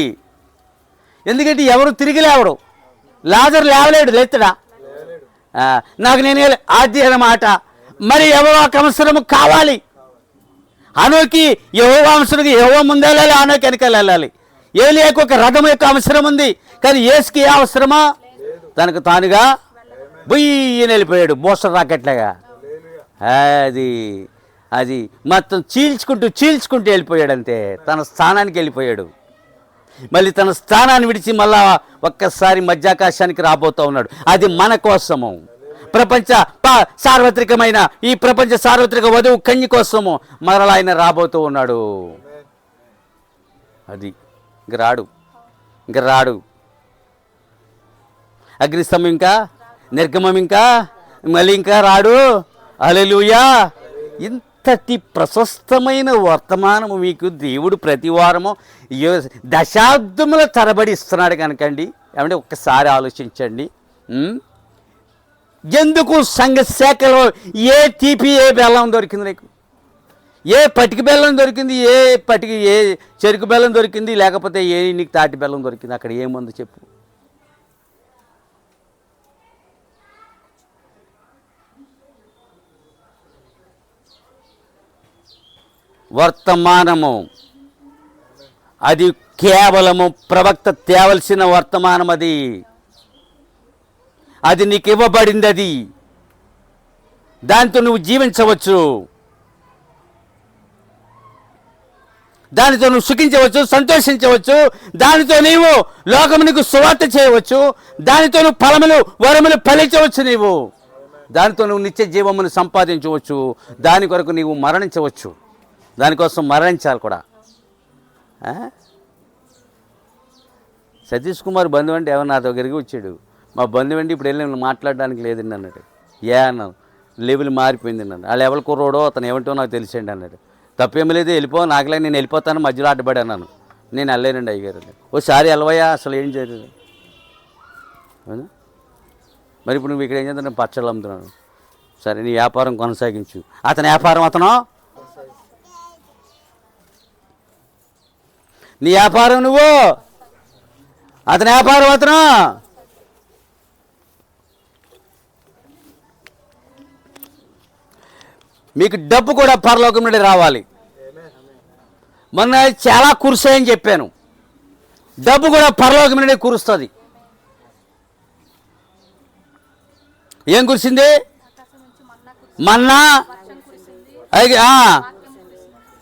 ఎందుకంటే ఎవరు తిరిగి లేవడు. లాజరు లేవలేడు, లేతుడా? నాకు నేను ఆద్య మాట. మరి ఎవరో ఒక అవసరము కావాలి. హనోకి యెహోవా అవసరం, యెహోవా ముందు వెళ్ళాలి, హనోకి వెనకాల వెళ్ళాలి. ఏలియాకు ఒక రథం యొక్క అవసరం ఉంది, కానీ యేసుకి ఏ అవసరమా? తనకు తానుగా బుయ్యని వెళ్ళిపోయాడు, బోస్టర్ రాకెట్లాగా. అది మొత్తం చీల్చుకుంటూ వెళ్ళిపోయాడు. అంతే, తన స్థానానికి వెళ్ళిపోయాడు. మళ్ళీ తన స్థానాన్ని విడిచి మళ్ళా ఒక్కసారి మధ్యాకాశానికి రాబోతూ ఉన్నాడు. అది మన కోసము, సార్వత్రికమైన ఈ ప్రపంచ సార్వత్రిక వధువు కన్య కోసము మరలా ఆయన రాబోతూ ఉన్నాడు. అది ఇంక రాడు. అగ్నిస్తంభం ఇంకా, నిర్గమం ఇంకా, మళ్ళీ ఇంకా రాడు. హల్లెలూయా. ఇంతటి ప్రశస్తమైన వర్తమానము మీకు దేవుడు ప్రతి వారము దశాబ్దముల తరబడి ఇస్తున్నాడు కనుకండి. ఏమంటే ఒక్కసారి ఆలోచించండి. ఎందుకు సంఘ శాఖలో ఏ తీపి ఏ బెల్లం దొరికింది నీకు? ఏ పటికి బెల్లం దొరికింది? ఏ చెరుకు బెల్లం దొరికింది? లేకపోతే నీకు తాటి బెల్లం దొరికింది? అక్కడ ఏముంది చెప్పు? వర్తమానము అది కేవలము ప్రవక్త తేవలసిన వర్తమానం. అది నీకు ఇవ్వబడింది. అది దానితో నువ్వు జీవించవచ్చు, దానితో నువ్వు సుఖించవచ్చు, సంతోషించవచ్చు, దానితో నీవు లోకమునకు సువార్త చేయవచ్చు, దానితో నువ్వు ఫలములు వరములు ఫలించవచ్చు, నీవు దానితో నువ్వు నిత్య జీవమును సంపాదించవచ్చు, దాని కొరకు నీవు మరణించవచ్చు, దానికోసం మరణించాలి కూడా. సతీష్ కుమార్ బంధువు అంటే ఎవరు నా దగ్గరికి వచ్చాడు. మా బంధువు అంటే ఇప్పుడు వెళ్ళి మాట్లాడడానికి లేదండి అన్నాడు. అన్నాను, లెవెల్ మారిపోయింది అన్నాడు. ఆ లెవెల్ కుర్రోడో అతను ఏమంటో నాకు తెలిసండి అన్నాడు. తప్పేమీ లేదు, వెళ్ళిపో, నాకులే నేను వెళ్ళిపోతాను, మధ్యలో అడ్డపడి అన్నాను. నేను వెళ్ళలేనండి అయ్యగారు. ఓసారి వెళ్ళవయ్యా, అసలు ఏం చేయలేదు. మరి ఇప్పుడు నువ్వు ఇక్కడ ఏం చేద్దాం? నేను పచ్చళ్ళు అమ్ముతున్నాను. సరే, నీ వ్యాపారం కొనసాగించు. అతని వ్యాపారం నీ వ్యాపారం నువ్వు, అతని వ్యాపారం మీకు డబ్బు కూడా పరలోకం నుండి రావాలి. మొన్న చాలా కురుస్తాయని చెప్పాను. డబ్బు కూడా పరలోకం నుండి కురుస్తుంది. ఏం కురిసింది? మన్నా,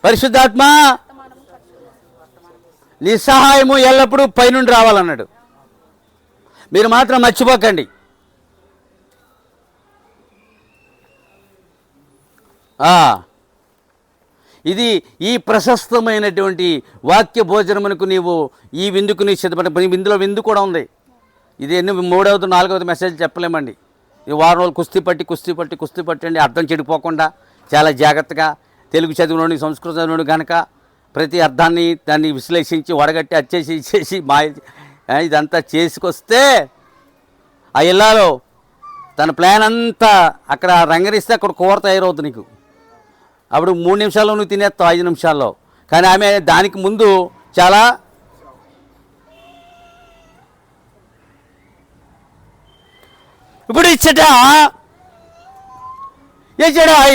పరిశుద్ధాత్మ, నీ సహాయము ఎల్లప్పుడూ పైనుండి రావాలన్నాడు. మీరు మాత్రం మర్చిపోకండి. ఇది ఈ ప్రశస్తమైనటువంటి వాక్య భోజనమునకు నీవు ఈ విందుకు నీ సిద్ధపడ. ఇందులో విందు కూడా ఉంది. ఇది ఎన్ని 3వ 4వ మెసేజ్ చెప్పలేమండి. ఈ వారం రోజులు కుస్తీ పట్టండి. అర్థం చెడిపోకుండా చాలా జాగ్రత్తగా తెలుగు చదివినోడు సంస్కృతం చదివినోడు కనుక ప్రతి అర్థాన్ని దాన్ని విశ్లేషించి వడగట్టి అచ్చేసి ఇచ్చేసి ఇదంతా చేసుకొస్తే ఆ ఇల్లాలో తన ప్లాన్ అంతా అక్కడ రంగరిస్తే అక్కడ కూర తయారవుతుంది నీకు. అప్పుడు 3 నిమిషాల్లో నువ్వు తినేస్తావు, 5 నిమిషాల్లో. కానీ ఆమె దానికి ముందు చాలా ఇప్పుడు ఇచ్చట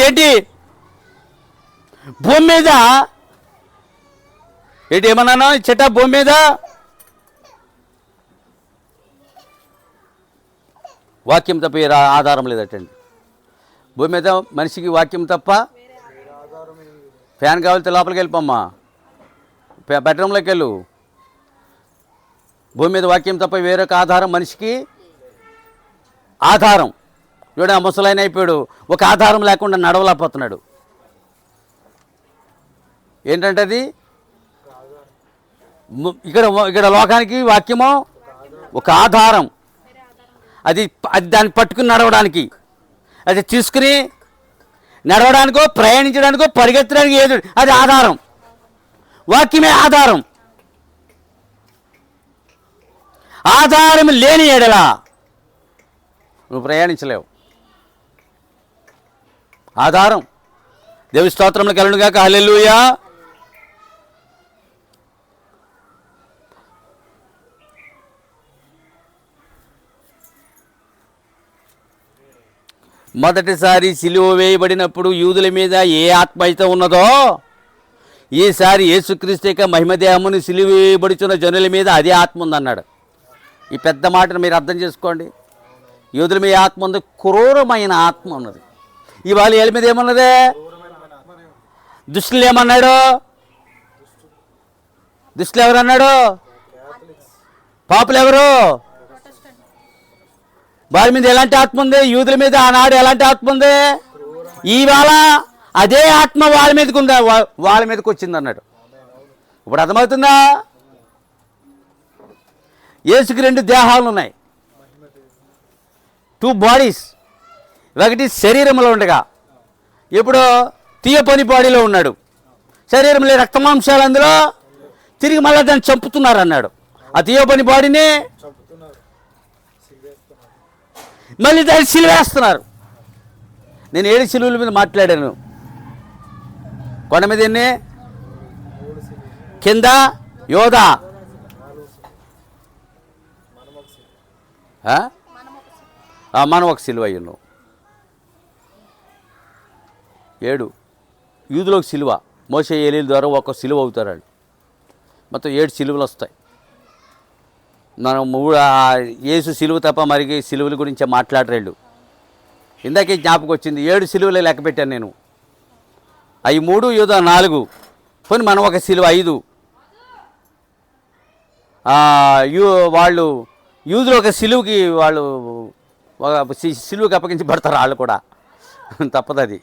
ఏంటి భూమి మీద ఏంటి ఏమన్నాను? ఇచ్చట భూమి మీద వాక్యం తప్ప వేరే ఆధారం లేదటండి. భూమి మీద మనిషికి వాక్యం తప్ప ఫ్యాన్ కావాలితే లోపలికి వెళ్ళిపోమ్మా, బెడ్రూమ్లోకి వెళ్ళు. భూమి మీద వాక్యం తప్ప వేరొక ఆధారం మనిషికి ఆధారం. చూడ ముసలైన అయిపోయాడు, ఒక ఆధారం లేకుండా నడవలేకపోతున్నాడు. ఏంటంటే అది ఇక్కడ లోకానికి వాక్యము ఒక ఆధారం. అది దాన్ని పట్టుకుని నడవడానికి, అది తీసుకుని నడవడానికో ప్రయాణించడానికో పరిగెత్తడానికి ఏది అది ఆధారం. వాక్యమే ఆధారం. ఆధారం లేని ఎడలా నువ్వు ప్రయాణించలేవు. ఆధారం. దేవుని స్తోత్రములు కలుగును గాక. హల్లెలూయా. మొదటిసారి సిలువ వేయబడినప్పుడు యూదుల మీద ఏ ఆత్మ అయితే ఉన్నదో, ఈసారి యేసుక్రీస్తు యొక్క మహిమదేహమును సిలువ వేయబడుచున్న జనుల మీద అదే ఆత్మ ఉందన్నాడు. ఈ పెద్ద మాటను మీరు అర్థం చేసుకోండి. యూదుల మీద ఆత్మ ఉంది, క్రూరమైన ఆత్మ ఉన్నది. ఇవాళ ఏళ్ళ మీద ఏమన్నదే? దుష్టులు ఏమన్నాడు? దుష్టులు ఎవరన్నాడు? పాపులు ఎవరు? వారి మీద ఎలాంటి ఆత్మ ఉంది? యూదుల మీద ఆనాడు ఎలాంటి ఆత్మ ఉంది? ఇవాళ అదే ఆత్మ వాళ్ళ మీదకి ఉందా? వాళ్ళ మీదకి వచ్చింది అన్నాడు. ఇప్పుడు అర్థమవుతుందా? యేసుకి 2 దేహాలు ఉన్నాయి, 2 బాడీస్. ఒకటి శరీరంలో ఉండగా ఇప్పుడు తీయపని బాడీలో ఉన్నాడు. శరీరంలో రక్తమాంసాలు అందులో తిరిగి మళ్ళీ దాన్ని చంపుతున్నారు అన్నాడు. ఆ తీయపని బాడీని మళ్ళీ దాన్ని సిలువేస్తున్నారు. నేను 7 సిలువల మీద మాట్లాడాను. కొండ మీద ఎన్ని? కింద యోధా, మనం ఒక సిలువ అయ్యాను. 7 యూదులో ఒక సిలువ. మోషే ఏలీల ద్వారా ఒక సిలువ అవుతారు. మొత్తం 7 సిలువలు వస్తాయి. మనం యేసు సిలువ తప్ప మరికి సిలువల గురించి మాట్లాడరేళ్ళు. ఇందాకే జ్ఞాపకం వచ్చింది. 7 సిలువలే లెక్క పెట్టాను నేను. అవి 3, యూదా 4. పోనీ మనం ఒక సిలువ 5. వాళ్ళు యూదులో ఒక సిలువకి వాళ్ళు ఒక సిలువకి అప్పగించబడతారు. వాళ్ళు కూడా తప్పదు అది.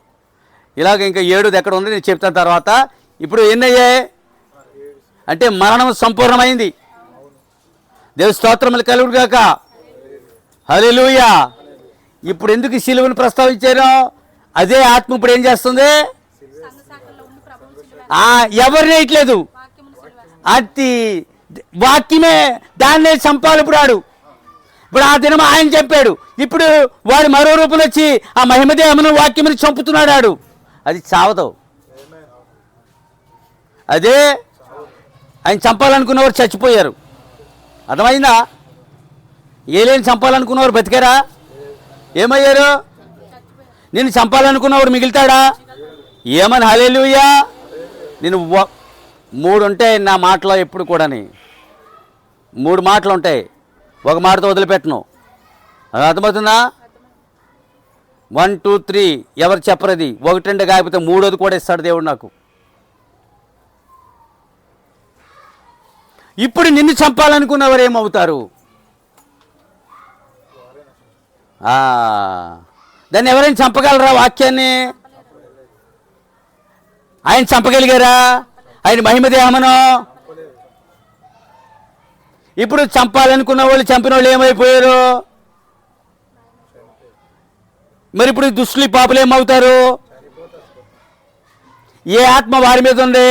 ఇలాగ ఇంకా 7 ఎక్కడ ఉంది నేను చెప్తాను తర్వాత. ఇప్పుడు ఎన్నయ్యాయి అంటే మరణం సంపూర్ణమైంది. దేవు స్తోత్రములు కలుగును గాక. హల్లెలూయా. ఇప్పుడు ఎందుకు ఈ సిలువను ప్రస్తావించారో అదే ఆత్మ ఇప్పుడు ఏం చేస్తుంది? ఎవరిని వేయట్లేదు, అతి వాక్యమే దాన్నే చంపాలి. ఇప్పుడు ఆ దినం ఆయన చెప్పాడు. ఇప్పుడు వాడు మరో రూపంలో వచ్చి ఆ మహిమదేహమును వాక్యమును చంపుతున్నాడు. ఆడు అది చావదు. అదే ఆయన చంపాలనుకున్నవారు చచ్చిపోయారు. అర్థమైందా? ఏలేని చంపాలనుకున్నవారు బతికారా? ఏమయ్యారు? నేను చంపాలనుకున్నవాడు మిగులుతాడా? ఏమని హల్లెలూయా. నేను 3 ఉంటాయి నా మాటలో ఎప్పుడు కూడాని, 3 మాటలు ఉంటాయి, ఒక మాటతో వదిలిపెట్టను. అర్థమవుతుందా? 1 2 3 ఎవరు చెప్పరది, 1 2 కాకపోతే 3వది కూడా ఇస్తాడు దేవుడు నాకు. ఇప్పుడు నిన్ను చంపాలనుకున్నవారు ఏమవుతారు? దాన్ని ఎవరైనా చంపగలరా? వాక్యాన్ని ఆయన చంపగలిగారా? ఆయన మహిమదేహమను. ఇప్పుడు చంపాలనుకున్న వాళ్ళు, చంపిన వాళ్ళు ఏమైపోయారు? మరి ఇప్పుడు దుష్టులు పాపులు ఏమవుతారు? ఏ ఆత్మ వారి మీద ఉంది?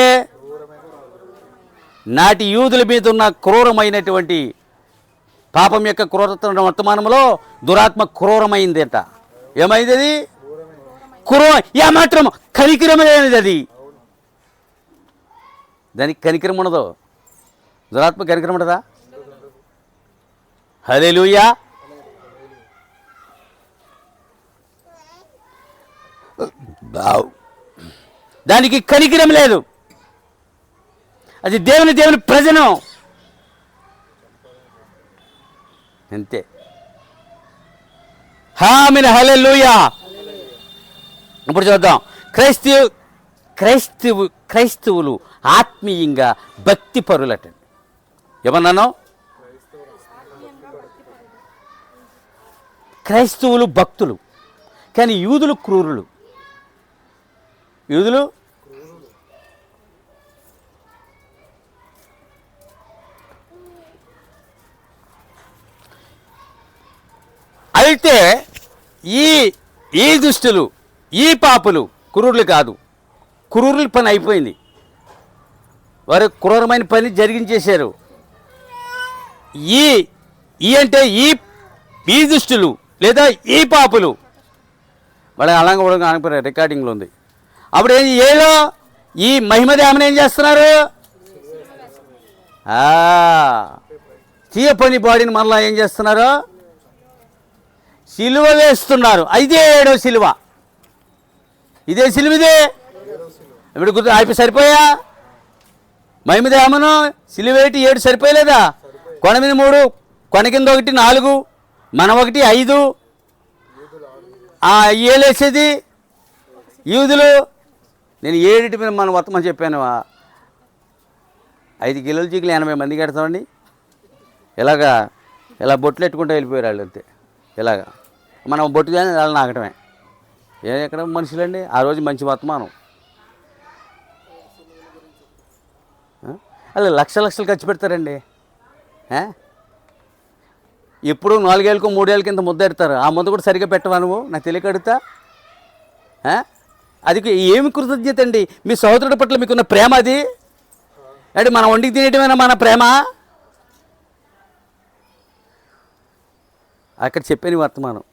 నాటి యూదుల మీద ఉన్న క్రూరమైనటువంటి పాపం యొక్క క్రూరత వర్తమానంలో దురాత్మ క్రూరమైంది అంట. ఏమైంది అది? మాత్రం కనికరమైనది అది. దానికి కనికరం ఉండదు. దురాత్మ కనికరం ఉండదా? హల్లెలూయా. దానికి కనికరం లేదు. అది దేవుని ప్రజను అంతే. ఆమేన్ హల్లెలూయా. ఇప్పుడు చూద్దాం. క్రైస్తవులు ఆత్మీయంగా భక్తి పరులట. ఏమన్నాను? క్రైస్తవులు భక్తులు, కానీ యూదులు క్రూరులు. యూదులు అయితే ఈ దుష్టులు, ఈ పాపులు క్రూరులు కాదు. క్రూరుల పని అయిపోయింది. వారు క్రూరమైన పని జరిగించేశారు. అంటే ఈ దుష్టులు లేదా ఈ పాపులు వాళ్ళ అలాగ కూడా అనుకున్నారు. రికార్డింగ్లో ఉంది. అప్పుడు ఏలో ఈ మహిమదేహమని ఏం చేస్తున్నారు? తీయ పని బాడీని మళ్ళా ఏం చేస్తున్నారు? సిలువ వేస్తున్నారు. ఇదే 7వ సిలువ. ఇదే సిలువ. ఇదే ఇప్పుడు గుర్తు అయిపోయి సరిపోయా? మహిమదేహమను సిలువేటి 7 సరిపోయలేదా? కొన మీద 3, కొన కింద 1 4, మన 1 5. ఏలేసేది యూదులు. నేను 7 మీద మన వర్తమని చెప్పాను. 5 కిలోల చీకులు 80 మంది కడతామండి. ఇలా బొట్లు ఎట్టుకుంటూ వెళ్ళిపోయారు వాళ్ళు అంతే. ఇలాగా మనం బొట్టు కానీ వాళ్ళు నాకటమే. ఎక్కడ మనుషులండి? ఆ రోజు మంచి వర్తమానం. అలా లక్షలు ఖర్చు పెడతారండి. ఎప్పుడు 4 ఏళ్ళకు 3 ఏళ్ళకి ఇంత ముద్ద ఎడతారు. ఆ ముద్ద కూడా సరిగ్గా పెట్టవా నువ్వు? నాకు తెలియక అడుగుతా. అది ఏమి కృతజ్ఞత అండి? మీ సహోదరుడి పట్ల మీకున్న ప్రేమ అది. అంటే మనం వండికి తినేయటమేనా మన ప్రేమ? అక్కడ చెప్పాను వర్తమానం.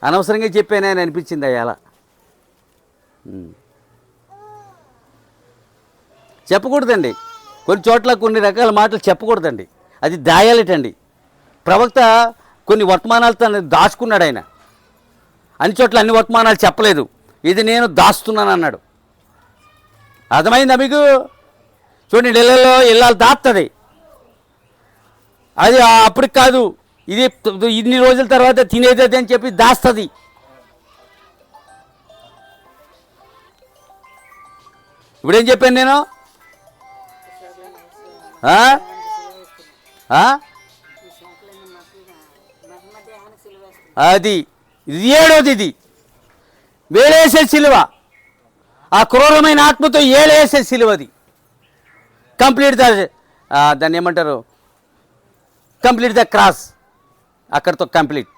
అనవసరంగా చెప్పానే అని అనిపించింది అయ్యాల. చెప్పకూడదండి. కొన్ని చోట్ల కొన్ని రకాల మాటలు చెప్పకూడదండి. అది దాయాలటండి. ప్రవక్త కొన్ని వర్తమానాలు తను దాచుకున్నాడు. ఆయన అన్ని చోట్ల అన్ని వర్తమానాలు చెప్పలేదు. ఇది నేను దాస్తున్నాను అన్నాడు. అర్థమైందా మీకు? చూడండి, ఇళ్ళలో దాస్తుంది. అది అప్పటికి కాదు, ఇది ఇన్ని రోజుల తర్వాత తినేది అది అని చెప్పి దాస్తుంది. ఇప్పుడేం చెప్పాను నేను? అది 7వది. ఇది వేలేసే సిలువ. ఆ క్రూరమైన ఆత్మతో ఏలేసే సిలువది. కంప్లీట్ దాన్ని ఏమంటారు? Complete the cross. అక్కడితో కంప్లీట్.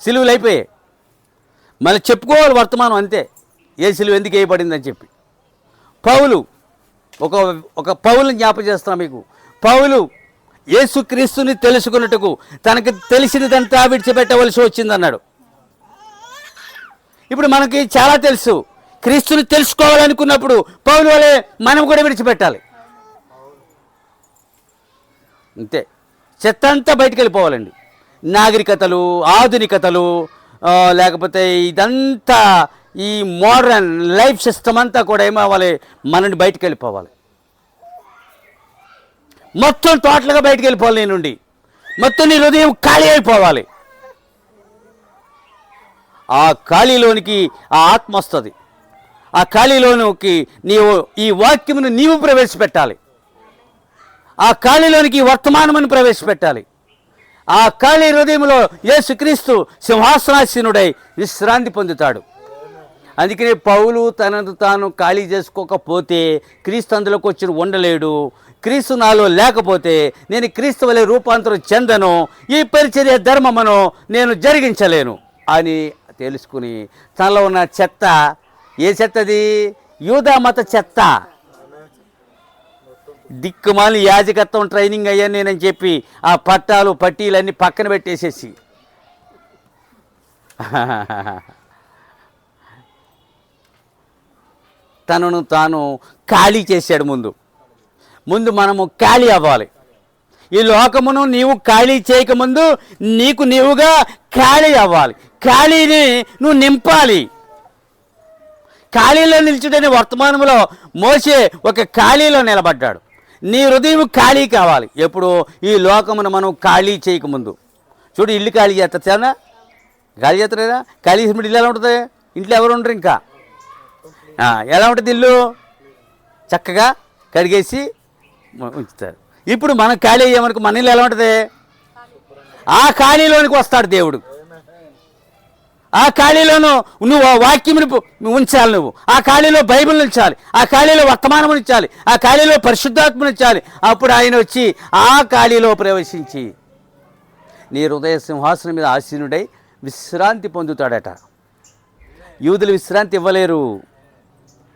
సిలువలు అయిపోయాయి. మళ్ళీ చెప్పుకోవాలి వర్తమానం అంతే. ఏ సిలువ ఎందుకు వేయబడిందని చెప్పి. పౌలు ఒక పౌలుని జ్ఞాపకం చేస్తున్నా మీకు. పౌలు యేసుక్రీస్తుని తెలుసుకున్నట్టుకు తనకు తెలిసినదంతా విడిచిపెట్టవలసి వచ్చిందన్నాడు. ఇప్పుడు మనకి చాలా తెలుసు. క్రీస్తుని తెలుసుకోవాలనుకున్నప్పుడు పౌలు వలె మనం కూడా విడిచిపెట్టాలి అంతే. చెత్త అంతా బయటికి వెళ్ళిపోవాలండి. నాగరికతలు, ఆధునికతలు, లేకపోతే ఇదంతా ఈ మోడర్న్ లైఫ్ సిస్టమ్ అంతా కూడా ఏమవ్వాలి, మనని బయటికి వెళ్ళిపోవాలి. మొత్తం టోటల్గా బయటికి వెళ్ళిపోవాలి. నీ నుండి మొత్తం నీ హృదయం ఖాళీ అయిపోవాలి. ఆ ఖాళీలోనికి ఆ ఆత్మ వస్తుంది. ఆ ఖాళీలోనికి నీవు ఈ వాక్యమును నీవు ప్రవేశపెట్టాలి. ఆ ఖాళీలోనికి ఈ వర్తమానమును ప్రవేశపెట్టాలి. ఆ ఖాళీ హృదయంలో యేసుక్రీస్తు సింహాసనాసీనుడై విశ్రాంతి పొందుతాడు. అందుకనే పౌలు తనను తాను ఖాళీ చేసుకోకపోతే క్రీస్తు అందులోకి వచ్చి ఉండలేడు. క్రీస్తు నాలో లేకపోతే నేను క్రీస్తు వలె రూపాంతరం చెందను, ఈ పరిచర్య ధర్మమును నేను జరిగించలేను అని తెలుసుకుని తనలో ఉన్న చెత్త, ఏ చెత్తది? యూదా మత చెత్త. దిక్కుమాలి యాజకత్వం ట్రైనింగ్ అయ్యాను నేనని చెప్పి ఆ పట్టాలు పట్టీలన్నీ పక్కన పెట్టేసేసి తనను తాను ఖాళీ చేశాడు. ముందు మనము ఖాళీ అవ్వాలి. ఈ లోకమును నీవు ఖాళీ చేయకముందు నీకు నీవుగా ఖాళీ అవ్వాలి. ఖాళీని నువ్వు నింపాలి. ఖాళీలో నిల్చుడని వర్తమానంలో మోషే ఒక ఖాళీలో నిలబడ్డాడు. నీ హృదయం ఖాళీ కావాలి. ఎప్పుడు? ఈ లోకమును మనం ఖాళీ చేయకముందు. చూడు, ఇల్లు ఖాళీ చేస్తా, ఖాళీ చేస్తారా? ఖాళీ చేసినప్పుడు ఇల్లు ఎలా ఉంటుంది? ఇంట్లో ఎవరు ఉండరు. ఇంకా ఎలా ఉంటుంది ఇల్లు? చక్కగా కడిగేసి ఉంచుతారు. ఇప్పుడు మనం ఖాళీ అయ్యామనుకో, మన ఇల్లు ఎలా ఉంటుంది? ఆ ఖాళీలోనికి వస్తాడు దేవుడు. ఆ ఖాళీలోనూ నువ్వు వాక్యమును ఉంచాలి. నువ్వు ఆ ఖాళీలో బైబిల్ ఉంచాలి. ఆ ఖాళీలో వర్తమానం ఉంచాలి. ఆ ఖాళీలో పరిశుద్ధాత్మను ఉంచాలి. అప్పుడు ఆయన వచ్చి ఆ ఖాళీలో ప్రవేశించి నీ హృదయ సింహాసనం మీద ఆసీనుడై విశ్రాంతి పొందుతాడట. యూదులు విశ్రాంతి ఇవ్వలేరు.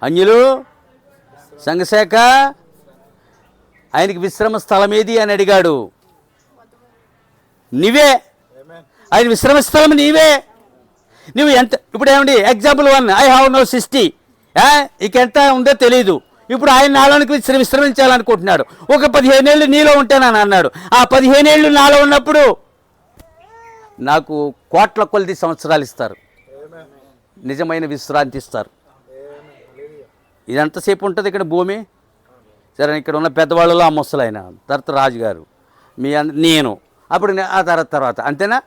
అన్యులు, సంఘశాఖ ఆయనకి విశ్రమ స్థలం ఏది అని అడిగాడు. నీవే ఆయన విశ్రమ స్థలం, నీవే. నువ్వు ఎంత ఇప్పుడు ఏమండి? Example 1, I have no 60. ఇకెంత ఉందో తెలీదు. ఇప్పుడు ఆయన నాలోనికి విశ్రమించాలనుకుంటున్నాడు. ఒక 15 ఏళ్ళు నీలో ఉంటానని అన్నాడు. ఆ 15 ఏళ్ళు నాలో ఉన్నప్పుడు నాకు కోట్ల కొలది సంవత్సరాలు ఇస్తారు, నిజమైన విశ్రాంతి ఇస్తారు. ఇదంతసేపు ఉంటుంది ఇక్కడ భూమి. సరే, ఇక్కడ ఉన్న పెద్దవాళ్ళలో ఆ ముసలైన తర్వాత రాజుగారు, నేను, అప్పుడు ఆ తర్వాత అంతేనా?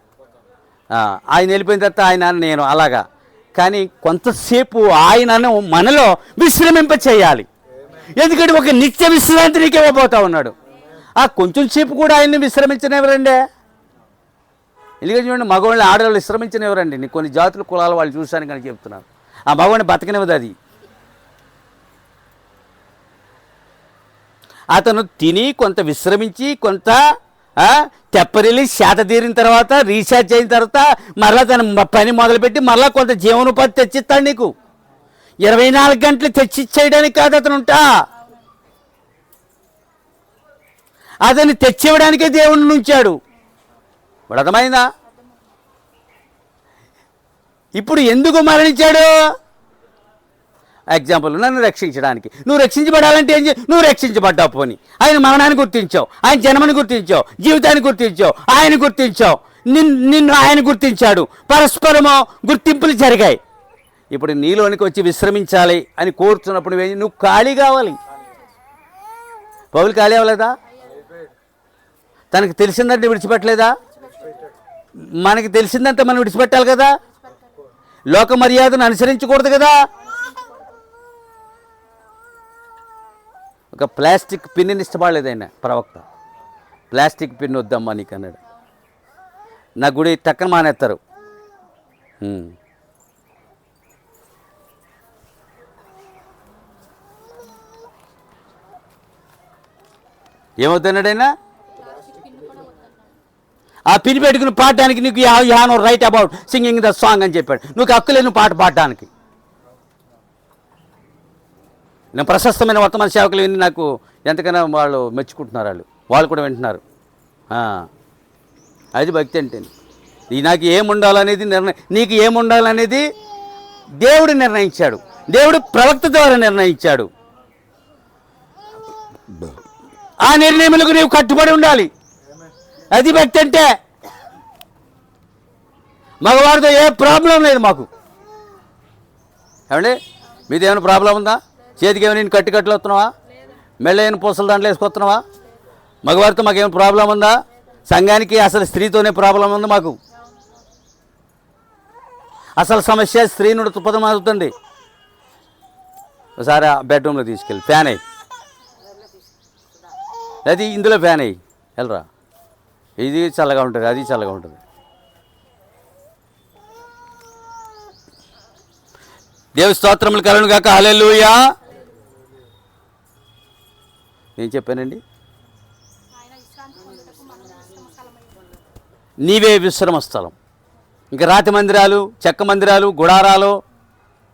ఆయన వెళ్ళిపోయిన తర్వాత ఆయన, నేను, అలాగా. కానీ కొంతసేపు ఆయనను మనలో విశ్రమింప చేయాలి. ఎందుకంటే ఒక నిత్య విశ్రాంతి నీకు ఇవ్వబోతా ఉన్నాడు. ఆ కొంచెం సేపు కూడా ఆయన్ని విశ్రమించనివ్వరండి. ఎందుకంటే చూడండి, మగవాళ్ళు ఆడవాళ్ళు విశ్రమించనివ్వరండి. నీకు కొన్ని జాతుల కులాల వాళ్ళు చూశాను కానీ చెప్తున్నాను. ఆ మగవాడిని బతకనివ్వదు అది. అతను తిని కొంత విశ్రమించి కొంత తెప్పరిల్లి శాత తీరిన తర్వాత రీఛార్జ్ అయిన తర్వాత మరలా తన పని మొదలుపెట్టి మరలా కొంత జీవనోపాధి తెచ్చిస్తాడు నీకు. 24 గంటలు తెచ్చిచ్చేయడానికి కాదు అతను ఉంటా. అతన్ని తెచ్చివ్వడానికే దేవుడిని ఉంచాడు. ఇప్పుడు అర్థమైందా? ఇప్పుడు ఎందుకు మరణించాడు? ఎగ్జాంపుల్, నన్ను రక్షించడానికి. నువ్వు రక్షించబడాలంటే ఏం నువ్వు రక్షించబడ్డావు. పోని ఆయన మరణాన్ని గుర్తించావు, ఆయన జన్మని గుర్తించావు, జీవితాన్ని గుర్తించావు, ఆయన గుర్తించావు, నిన్ను ఆయన గుర్తించాడు. పరస్పరము గుర్తింపులు జరిగాయి. ఇప్పుడు నీలోనికి వచ్చి విశ్రమించాలి అని కోరుతున్నప్పుడు నువ్వు ఖాళీ కావాలి. పౌలు ఖాళీ అవ్వలేదా? తనకు తెలిసిందంటే విడిచిపెట్టలేదా? మనకి తెలిసిందంటే మనం విడిచిపెట్టాలి కదా. లోక మర్యాదను అనుసరించకూడదు కదా. ఒక ప్లాస్టిక్ పిన్నుని ఇష్టపడలేదు ఆయన ప్రవక్త. ప్లాస్టిక్ పిన్ వద్దమ్మా నీకు అన్నాడు. నా గుడి టక్కన మానేస్తారు. ఏమవుతున్నాడైనా? ఆ పిన్ పెట్టుకుని పాడడానికి నీకు you have no right about singing the song అని చెప్పాడు. నువ్వు హక్కులేని పాట పాడడానికి. నేను ప్రశస్తమైన వర్తమాన సేవకులు విని నాకు ఎంతకైనా వాళ్ళు మెచ్చుకుంటున్నారు. వాళ్ళు కూడా వింటున్నారు. అది భక్తి అంటే. నాకు ఏముండాలనేది నీకు ఏముండాలనేది దేవుడు నిర్ణయించాడు. దేవుడు ప్రవక్త ద్వారా నిర్ణయించాడు. ఆ నిర్ణయములకు నీవు కట్టుబడి ఉండాలి. అది భక్తి అంటే. మగవారితో ఏ ప్రాబ్లం లేదు మాకు. ఏమండి మీది ఏమైనా ప్రాబ్లం ఉందా? చేతికి ఏమైనా నేను కట్టుకట్లు వస్తున్నావా? మెళ్ళ ఏమైనా పూసల దాంట్లో వేసుకొస్తున్నావా? మగవారితో మాకేమైనా ప్రాబ్లం ఉందా? సంఘానికి అసలు స్త్రీతోనే ప్రాబ్లం ఉంది మాకు. అసలు సమస్య స్త్రీ నుండి తుప్పదం అవుతుంది. ఒకసారి బెడ్రూమ్లో తీసుకెళ్ళి ఫ్యాన్ అయ్యి, అది ఇందులో ఫ్యాన్ అయ్యి వెళ్ళరా. ఇది చల్లగా ఉంటుంది, అది చల్లగా ఉంటుంది. దేవి స్తోత్రములు కలుగును గాక. హల్లెలూయా. నేను చెప్పానండి, నీవే విశ్రమ స్థలం. ఇంకా రాతి మందిరాలు, చెక్క మందిరాలు, గుడారాలు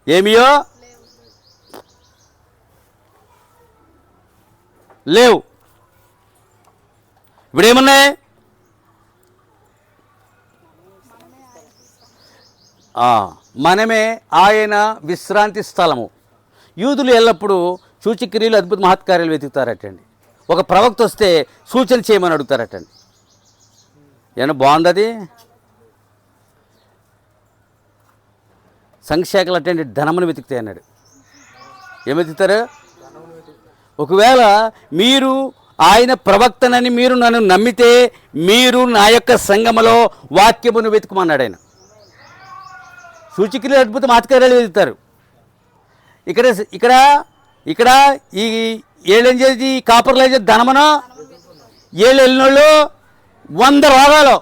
ఏమియో లేవు. ఇప్పుడు ఏమున్నాయి? మనమే ఆయన విశ్రాంతి స్థలము. యూదులు ఎల్లప్పుడూ సూచక్రియలు, అద్భుత మహత్కార్యాలు వెతుకుతారటండి. ఒక ప్రవక్త వస్తే సూచన చేయమని అడుగుతారటండి. ఏమన్నా బాగుంది? సంఖ్యాకలు అటండి ధనమును వెతుకుతాయి అన్నాడు. ఏం వెతుకుతారు? ఒకవేళ మీరు ఆయన ప్రవక్తనని మీరు నన్ను నమ్మితే మీరు నా యొక్క సంఘములో వాక్యమును వెతుకుమన్నాడు ఆయన. సూచక్రియలు, అద్భుత మహత్కార్యాలు వెతుకుతారు. ఇక్కడ ఇక్కడ ఇక్కడ ఈ ఏళ్ళేం చేసి కాపర్లు అయితే ధనమనో, ఏళ్ళు వెళ్ళినోళ్ళు 100 రోగాలు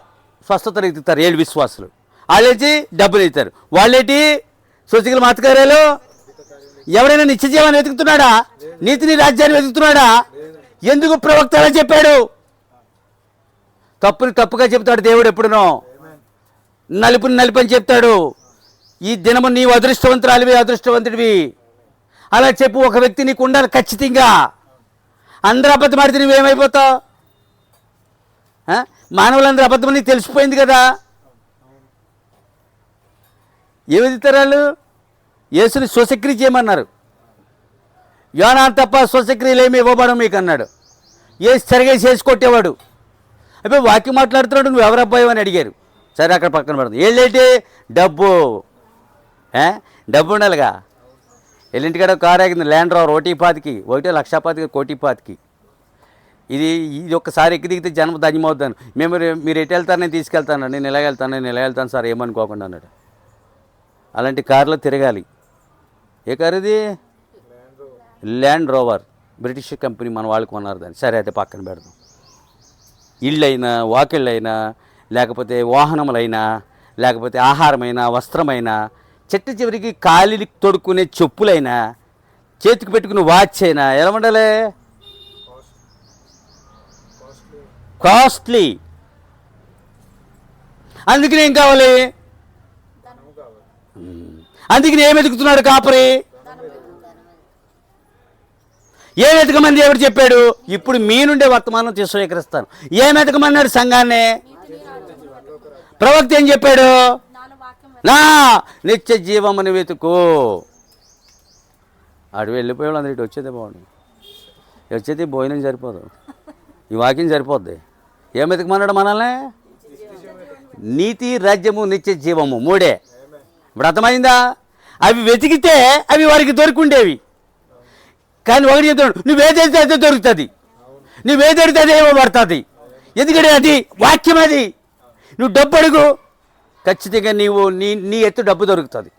స్వస్థతలు ఎత్తుతారు. 7 విశ్వాసులు వాళ్ళేసి డబ్బులు ఇస్తారు. వాళ్ళేటి సూచక్రియలు, మహత్కార్యాలు. ఎవరైనా నిత్య జీవాన్ని వెతుకుతున్నాడా? నీతిని, రాజ్యాన్ని వెతుకుతున్నాడా? ఎందుకు ప్రవక్త అలా చెప్పాడు? తప్పుని తప్పుగా చెప్తాడు దేవుడు. ఎప్పుడునో నలుపుని నలుపని చెప్తాడు. ఈ దినము నీవు అదృష్టవంతురాలివి, అదృష్టవంతుడివి అలా చెప్పు. ఒక వ్యక్తి నీకు ఉండాలి ఖచ్చితంగా. అందరూ అబద్ధం ఆడితే నువ్వేమైపోతావు? మానవులందరూ అబద్ధమని తెలిసిపోయింది కదా. ఏమిస్తారు వాళ్ళు? యేసుని స్వశక్రియ చేయమన్నారు. యోనాను తప్ప స్వశక్రియలు ఏమి ఇవ్వబడం మీకు అన్నాడు. ఏసు సరిగా చేసి కొట్టేవాడు. అప్పుడు వాక్యం మాట్లాడుతున్నాడు, నువ్వు ఎవరబ్బాయి అని అడిగారు. సరే అక్కడ పక్కన పడుతుంది. ఏళ్ళేంటి? డబ్బు. డబ్బు ఉండాలిగా. ఎల్లింటికాడ కారు ఆగింది, ల్యాండ్ రోవర్ 1.25, 1,25,000 1,25,000. ఇది ఒక్కసారి ఎక్కి దిగితే జన్మ ధన్యమవుతాను. మీరు ఎటు వెళ్తారు? నేను తీసుకెళ్తాను. నేను ఇలా వెళ్తాను సార్ ఏమనుకోకుండా అన్నాడు. అలాంటి కారులో తిరగాలి. ఏ కారు ఇది? Land rover, British company. మన వాళ్ళు కొన్నారు దాన్ని. సరే అయితే పక్కన పెడదాం. ఇళ్ళైనా, వాకిళ్ళైనా, లేకపోతే వాహనములైనా, లేకపోతే ఆహారమైనా, వస్త్రమైనా, చెట్టు చివరికి కాలికి తొడుక్కునే చెప్పులైనా, చేతికి పెట్టుకునే వాచ్ అయినా ఎలా ఉండాలి? కాస్ట్లీ. అందుకని ఏం కావాలి? అందుకని ఏం వెతుకుతున్నాడు కాపరి? ఏం వెతకమని దేవుడు చెప్పాడు? ఇప్పుడు మీ నుండే వర్తమానం స్వీకరిస్తాను. ఏం వెతకమన్నాడు సంఘాన్ని? ప్రవక్త ఏం చెప్పాడు? నా నిత్య జీవముని వెతుకు. అడవి వెళ్ళిపోయాడు. అందరి ఇటు వచ్చేదే బాగుండు. వచ్చేది భోజనం సరిపోదు, ఈ వాక్యం సరిపోద్ది. ఏం వెతకమన్నాడు మనల్ని? నీతి, రాజ్యము, నిత్య జీవము, 3. ఇప్పుడు అర్థమైందా? అవి వెతికితే అవి వారికి దొరికిండేవి. కానీ ఒకటి చెప్తాడు, నువ్వేదైతే అదే దొరుకుతుంది, నువ్వేదైతే అదే ఇవ్వబడుతుంది. ఎందుకంటే అది వాక్యం. అది నువ్వు డబ్బు అడుగు, ఖచ్చితంగా నీ ఎత్తు డబ్బు దొరుకుతుంది.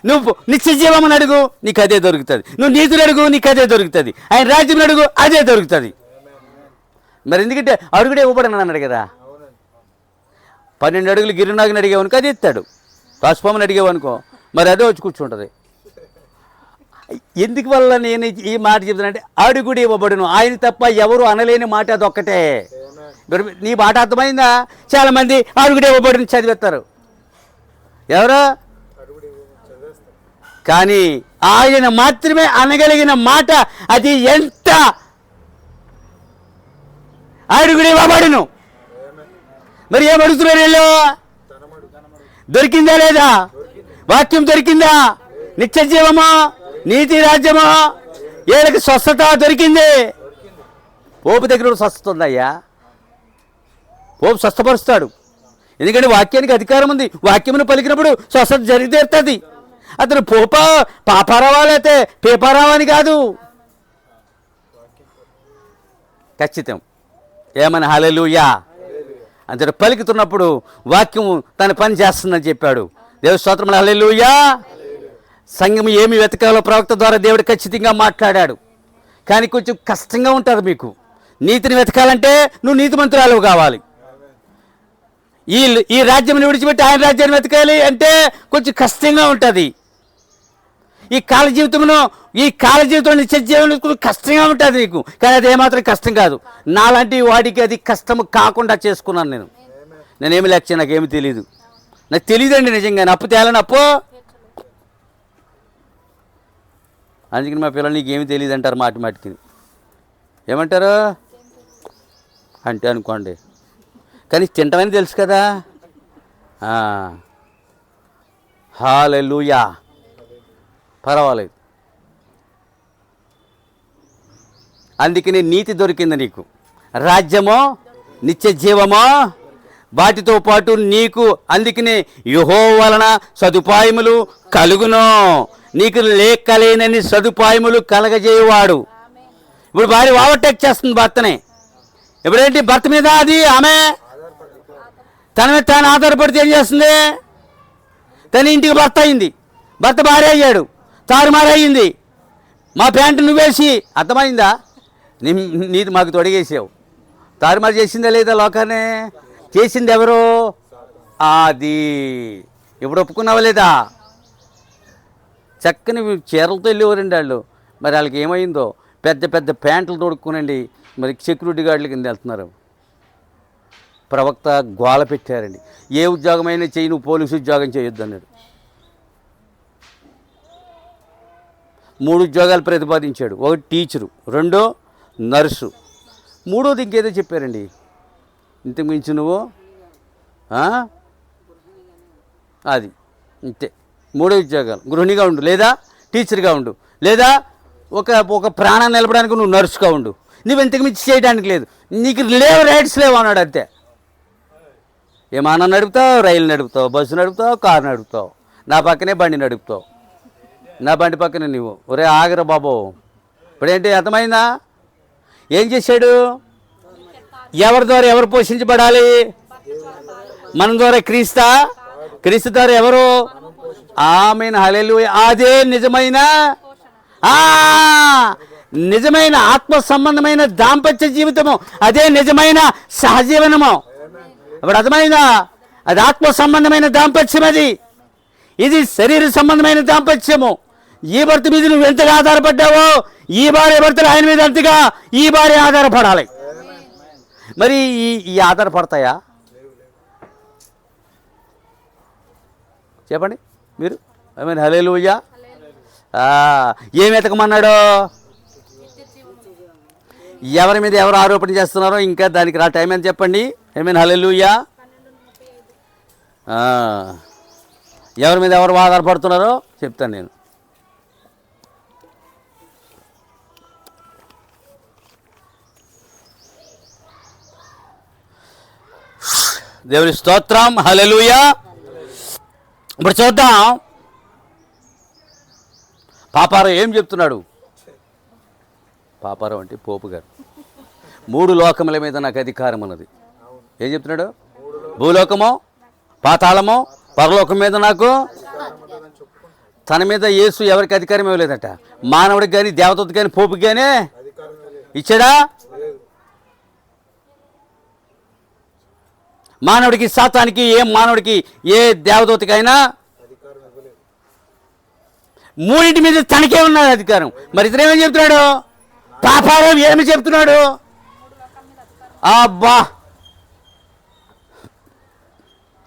నువ్వు నిత్య జీవమని అడుగు, నీకు అదే దొరుకుతుంది. నువ్వు నీతులు అడుగు, నీకు అదే దొరుకుతుంది. ఆయన రాజ్యం అడుగు, అదే దొరుకుతుంది. మరి ఎందుకంటే అడుగుడే ఇవ్వబడని అన్నాడు కదా. 12 అడుగులు గిరినాగిని అడిగేవనుకో అది ఎత్తాడు. పసుపమ్మని అడిగేవనుకో మరి అదే వచ్చి కూర్చుంటుంది. ఎందుకు వల్ల నేను ఈ మాట చెప్తానంటే, అడుగుడు ఇవ్వబడును. ఆయన తప్ప ఎవరు అనలేని మాట అదొక్కటే. నీ మాట అర్థమైందా? చాలామంది అడుగుడు ఇవ్వబడును చదివేస్తారు. ఎవరు? కానీ ఆయన మాత్రమే అనగలిగిన మాట అది. ఎంత అడుగుడు ఇవ్వబడును. మరి ఏం అడుగుతున్నారు వీళ్ళు? దొరికిందా లేదా? వాక్యం దొరికిందా? నిత్య జీవమా, నీతి, రాజ్యమా, వీళ్ళకి స్వస్థత దొరికింది. పోపు దగ్గర స్వస్థత ఉందయ్యా. స్వస్థపరుస్తాడు. ఎందుకంటే వాక్యానికి అధికారం ఉంది. వాక్యమును పలికినప్పుడు స్వస్థత జరిగి తీరుతుంది. అతను పాపారావా లేతే పేపారావా అని కాదు, ఖచ్చితం. ఏమని హల్లెలూయా అంటే పలుకుతున్నప్పుడు వాక్యము తన పని చేస్తుందని చెప్పాడు. దేవుని స్తోత్రం, హల్లెలూయా. సంఘం ఏమి వెతకాలో ప్రవక్త ద్వారా దేవుడు ఖచ్చితంగా మాట్లాడాడు. కానీ కొంచెం కష్టంగా ఉంటుంది మీకు. నీతిని వెతకాలంటే నువ్వు నీతిమంతురాలు కావాలి. ఈ రాజ్యం విడిచిపెట్టి ఆయన రాజ్యాన్ని వెతకాలి అంటే కొంచెం కష్టంగా ఉంటుంది. ఈ కాల జీవితంలో నిత్య జీవనం కష్టంగా ఉంటుంది నీకు. కానీ అది ఏమాత్రం కష్టం కాదు. నాలాంటి వాడికి అది కష్టం కాకుండా చేసుకున్నాను. నేనేమి లక్ష్యం, నాకేమి తెలియదు. నాకు తెలియదండి నిజంగా. అప్పు తేలని అప్పు. అందుకని మా పిల్లలు నీకేమీ తెలియదు అంటారు మాటికి. ఏమంటారు అంటే అనుకోండి, కానీ తింటామని తెలుసు కదా. హల్లెలూయా, పర్వాలేదు. అందుకని నీతి దొరికింది నీకు, రాజ్యమో నిత్య జీవమో వాటితో పాటు నీకు. అందుకనే యెహోవా వలన సదుపాయములు కలుగును. నీకు లేకలేనని సదుపాయములు కలగజేయవాడు. ఇప్పుడు భార్య ఓవర్టేక్ చేస్తుంది భర్తని. ఇప్పుడేంటి భర్త మీద అది ఆమె తన మీద తాను ఆధారపడితే ఏం చేస్తుంది? తన ఇంటికి భర్త అయింది, భర్త భార్య అయ్యాడు, తారుమారు అయ్యింది. మా ప్యాంటు నువ్వేసి, అర్థమైందా? నీది మాకు తొడిగేసావు. తారుమారు చేసిందా లేదా? లోకాన్ని చేసింది ఎవరు? అది ఇప్పుడు ఒప్పుకున్నావా లేదా? చక్కని చీరలతో వెళ్ళేవారండి వాళ్ళు. మరి వాళ్ళకి ఏమైందో పెద్ద పెద్ద ప్యాంట్లు తొడుక్కునండి మరి సెక్యూరిటీ గార్డుల కింద వెళ్తున్నారు. ప్రవక్త గోల పెట్టారండి, ఏ ఉద్యోగమైనా చేయి, నువ్వు పోలీసు ఉద్యోగం చేయొద్దు అన్నాడు. 3 ఉద్యోగాలు ప్రతిపాదించాడు. 1 టీచరు, 2 నర్సు, 3వది ఇంకేదో చెప్పారండి. ఇంతకు మించి నువ్వు అది ఇంతే. 3 ఉద్యోగాలు, గృహిణిగా ఉండు, లేదా టీచర్గా ఉండు, లేదా ఒక ప్రాణాన్ని నిలపడానికి నువ్వు నర్సుగా ఉండు. నువ్వు ఇంతకు మించి చేయడానికి లేదు, నీకు లేవు, రైట్స్ లేవు అన్నాడు. అంతే. విమానం నడుపుతావు, రైలు నడుపుతావు, బస్సు నడుపుతావు, కారు నడుపుతావు, నా పక్కనే బండి నడుపుతావు, నా బండి పక్కనే నువ్వు. ఒరే ఆగరా బాబు. ఇప్పుడేంటి అర్థమైందా? ఏం చేశాడు? ఎవరి ద్వారా ఎవరు పోషించబడాలి? మన ద్వారా క్రీస్తు ద్వారా ఎవరు? ఆమేన్, హల్లెలూయా. అదే నిజమైన ఆత్మ సంబంధమైన దాంపత్య జీవితము, అదే నిజమైన సహజీవనము. ఇప్పుడు అర్థమైందా? అది ఆత్మ సంబంధమైన దాంపత్యం. ఇది శరీర సంబంధమైన దాంపత్యము. ఈ భర్త మీద నువ్వు ఎంతగా ఆధారపడ్డావో ఈ భార్య భర్తలు ఆయన మీద అంతగా ఈ భార్య ఆధారపడాలి. మరి ఈ ఆధారపడతాయా? చెప్పండి మీరు. ఆమేన్, హల్లెలూయా. ఏం వెతకమన్నాడు? ఎవరి మీద ఎవరు ఆరోపణ చేస్తున్నారో ఇంకా దానికి టైం అని చెప్పండి. ఆమేన్, హల్లెలూయా. ఎవరి మీద ఎవరు ఆధారపడుతున్నారో చెప్తాను నేను. దేవుని స్తోత్రం, హల్లెలూయా. ఇప్పుడు చూద్దాం పాపారం ఏం చెప్తున్నాడు. పాపారం అంటే పోపు గారు. 3 లోకముల మీద నాకు అధికారం ఉన్నది. ఏం చెప్తున్నాడు? భూలోకము, పాతాళము, పరలోకం మీద నాకు. తన మీద యేసు ఎవరికి అధికారం ఇవ్వలేదట. మానవుడికి కానీ, దేవతకి కానీ, పోపుకి కానీ ఇచ్చాడా? మానవుడికి, సాతానికి, మానవుడికి, ఏ దేవదూతకైనా 3 మీద తనకే ఉన్నది అధికారం. మరి ఇతనేమని చెప్తున్నాడు? పాపారం ఏమి చెప్తున్నాడు? అబ్బా,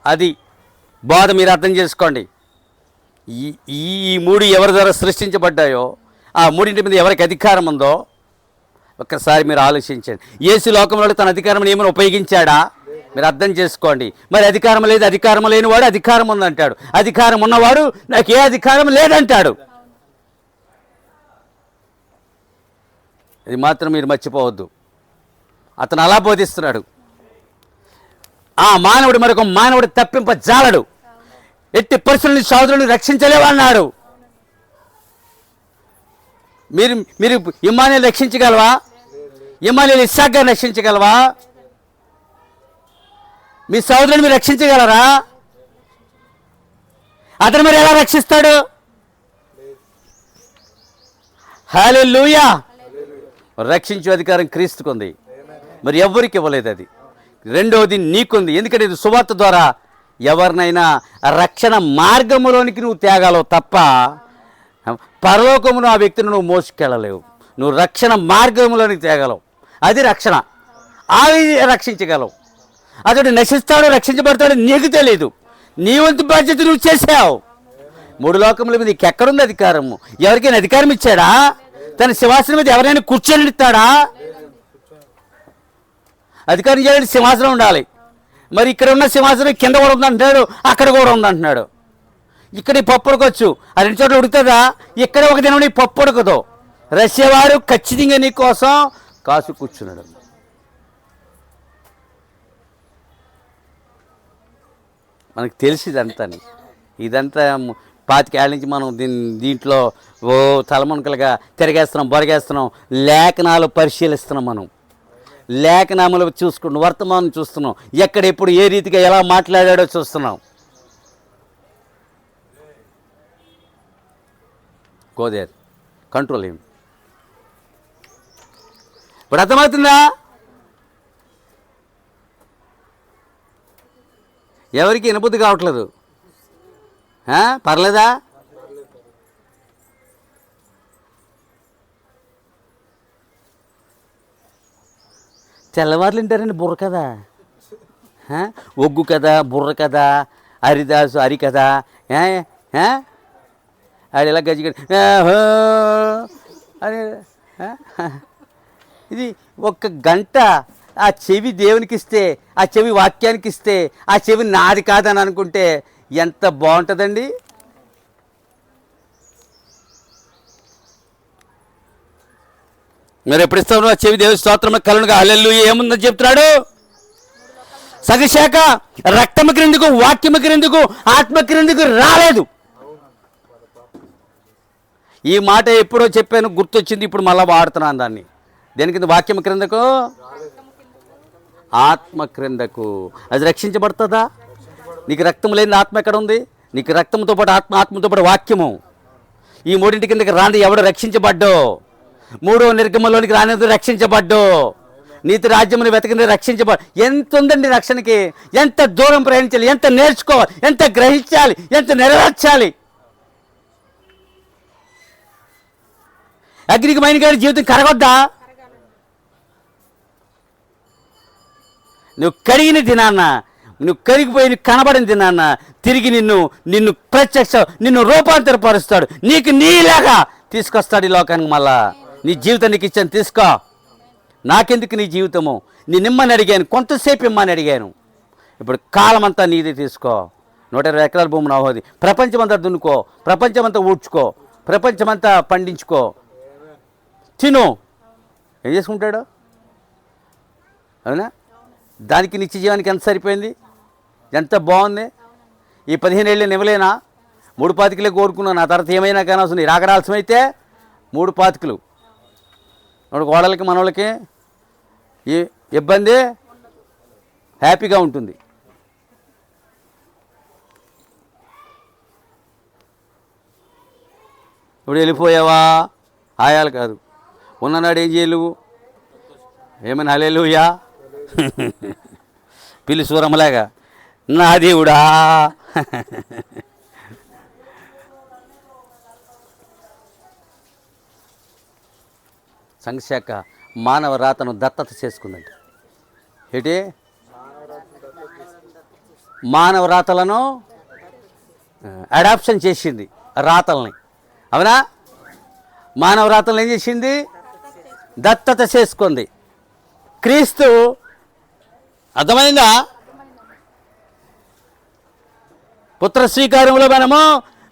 అది బోధ మీరు అర్థం చేసుకోండి. ఈ 3 ఎవరి ద్వారా సృష్టించబడ్డాయో ఆ 3 మీద ఎవరికి అధికారం ఉందో ఒక్కసారి మీరు ఆలోచించండి. యేసు లోకంలో తన అధికారం ఏమైనా ఉపయోగించాడా? మీరు అర్థం చేసుకోండి. మరి అధికారం లేదు, అధికారం లేనివాడు అధికారం ఉందంటాడు. అధికారం ఉన్నవాడు నాకు ఏ అధికారం లేదంటాడు. ఇది మాత్రం మీరు మర్చిపోవద్దు. అతను అలా బోధిస్తున్నాడు. ఆ మానవుడు మరొక మానవుడు తప్పింప జాలడు. ఎట్టి పరిస్థితుల్ని సోదరుని రక్షించలేవన్నాడు. మీరు మీరు ఇమ్మానుయేలు రక్షించగలవా? ఇమ్మానుయేలు ఇస్సాక్ గారిని రక్షించగలవా? మీ సోదరుని మీరు రక్షించగలరా? అతను మరి ఎలా రక్షిస్తాడు? హల్లెలూయా. రక్షించే అధికారం క్రీస్తుకుంది, మరి ఎవరికి ఇవ్వలేదు. అది రెండవది నీకుంది. ఎందుకంటే ఇది సువార్త ద్వారా ఎవరినైనా రక్షణ మార్గములోనికి నువ్వు తేగలవు తప్ప పరలోకమును ఆ వ్యక్తిని నువ్వు మోసుకెళ్ళలేవు. నువ్వు రక్షణ మార్గంలోనికి తేగలవు. అది రక్షణ. అవి రక్షించగలవు. అతడు నశిస్తాడు, రక్షించబడతాడు నీకు తెలియదు. నీ వంతు బాధ్యత నువ్వు చేసావు. 3 లోకముల మీద నీకు ఎక్కడుంది అధికారము? ఎవరికైనా అధికారం ఇచ్చాడా? తన సింహాసనం మీద ఎవరైనా కూర్చొని ఇస్తాడా? అధికారం చేయాలంటే సింహాసనం ఉండాలి. మరి ఇక్కడ ఉన్న సింహాసనం కింద కూడా ఉందంటున్నాడు, అక్కడ కూడా ఉందంటున్నాడు. ఇక్కడ ఈ పప్పు ఉడకొచ్చు, ఆ 2 చోట్ల ఉడుకుతుందా? ఇక్కడ ఒక దినం నీ పప్పు ఉడకదు. రష్యావారు ఖచ్చితంగా నీ కోసం కాసు కూర్చున్నాడు. మనకు తెలిసి ఇదంతా 25 ఏళ్ళ నుంచి మనం దీంట్లో తలమునకలుగా తిరగేస్తున్నాం, బొరగేస్తున్నాం. లేఖనాలు పరిశీలిస్తున్నాం. మనం లేఖనాములు చూసుకుంటున్నాం, వర్తమానం చూస్తున్నాం, ఎక్కడ ఎప్పుడు ఏ రీతిగా ఎలా మాట్లాడాడో చూస్తున్నాం. గోదేర్ కంట్రోల్ ఏమి ఇప్పుడు అర్థమవుతుందా? ఎవరికి వినబుద్ధి కావట్లేదు. పర్లేదా? తెల్లవారులు వింటారండి బుర్ర కదా, ఒగ్గు కదా, బుర్ర కదా, హరిదాసు హరి కదా. ఆడు ఇలా గజ్జిగడి అని ఇది 1 గంట ఆ చెవి దేవునికి ఇస్తే, ఆ చెవి వాక్యానికి ఇస్తే, ఆ చెవి నాది కాదని అనుకుంటే ఎంత బాగుంటుందండి. మీరు ఎప్పుడు ఇస్తాను? ఆ చెవి దేవుని స్తోత్రం కలునుగా హల్లెలూయా ఏముందని చెప్తున్నాడు? సగశాఖ రక్తము క్రిందకు, వాక్యము క్రిందకు, ఆత్మ క్రిందకు రాలేదు. ఈ మాట ఎప్పుడో చెప్పాను, గుర్తొచ్చింది, ఇప్పుడు మళ్ళీ వాడుతున్నాను దాన్ని. దేని కింద? వాక్యం క్రిందకు, ఆత్మ క్రిందకు. అది రక్షించబడుతుందా? నీకు రక్తం లేని ఆత్మ ఎక్కడ ఉంది? నీకు రక్తంతో పాటు ఆత్మ, ఆత్మతో పాటు వాక్యము. ఈ 3 కిందకి రాని ఎవడు రక్షించబడ్డో. 3వ నిర్గమంలోనికి రానిది రక్షించబడ్డో. నీతి రాజ్యమును వెతకింది రక్షించబడ్డ. ఎంత ఉందండి రక్షణకి? ఎంత దూరం ప్రయాణించాలి, ఎంత నేర్చుకోవాలి, ఎంత గ్రహించాలి, ఎంత నెరవేర్చాలి. అగ్నికి మైన గారి జీవితం కరగొద్దా? నువ్వు కడిగిన దినాన్న, నువ్వు కరిగిపోయి కనబడిన దినాన్న తిరిగి నిన్ను నిన్ను రూపాంతరపరుస్తాడు. నీకు నీలాగా తీసుకొస్తాడు ఈ లోకానికి. మళ్ళా నీ జీవితం నీకు ఇచ్చాను, తీసుకో. నాకెందుకు నీ జీవితము? నేను ఇమ్మని అడిగాను, కొంతసేపు ఇమ్మని అడిగాను. ఇప్పుడు కాలం అంతా నీది, తీసుకో. 120 ఎకరాల భూమి నవ్వది. ప్రపంచమంతా దున్నుకో, ప్రపంచమంతా ఊడ్చుకో, ప్రపంచమంతా పండించుకో, తిను. ఏం చేసుకుంటాడు? అవునా? దానికి నిత్య జీవానికి ఎంత సరిపోయింది? ఎంత బాగుంది. ఈ 15 ఏళ్ళు ఇవ్వలేనా? 3 పాతికలే కోరుకున్నాను. ఆ తర్వాత ఏమైనా కానీ అసలు రాకరాల్సమైతే 3 పాతికలు. కోడలకి మనోళ్ళకి ఈ ఇబ్బంది, హ్యాపీగా ఉంటుంది. ఇప్పుడు వెళ్ళిపోయావా? ఆయాలు కాదు, ఉన్ననాడు ఏం చేయలేవు. ఏమైనా హల్లెలూయా పిల్లి సూరమ్మలాగా నా దేవుడా. సంఘశాఖ మానవ రాతను దత్తత చేసుకుందండి. ఏంటి? మానవ రాతలను అడాప్షన్ చేసింది, రాతల్ని. అవునా? మానవ రాతలను ఏం చేసింది? దత్తత చేసుకుంది. క్రీస్తు, అర్థమైందా? పుత్ర స్వీకారంలో మనము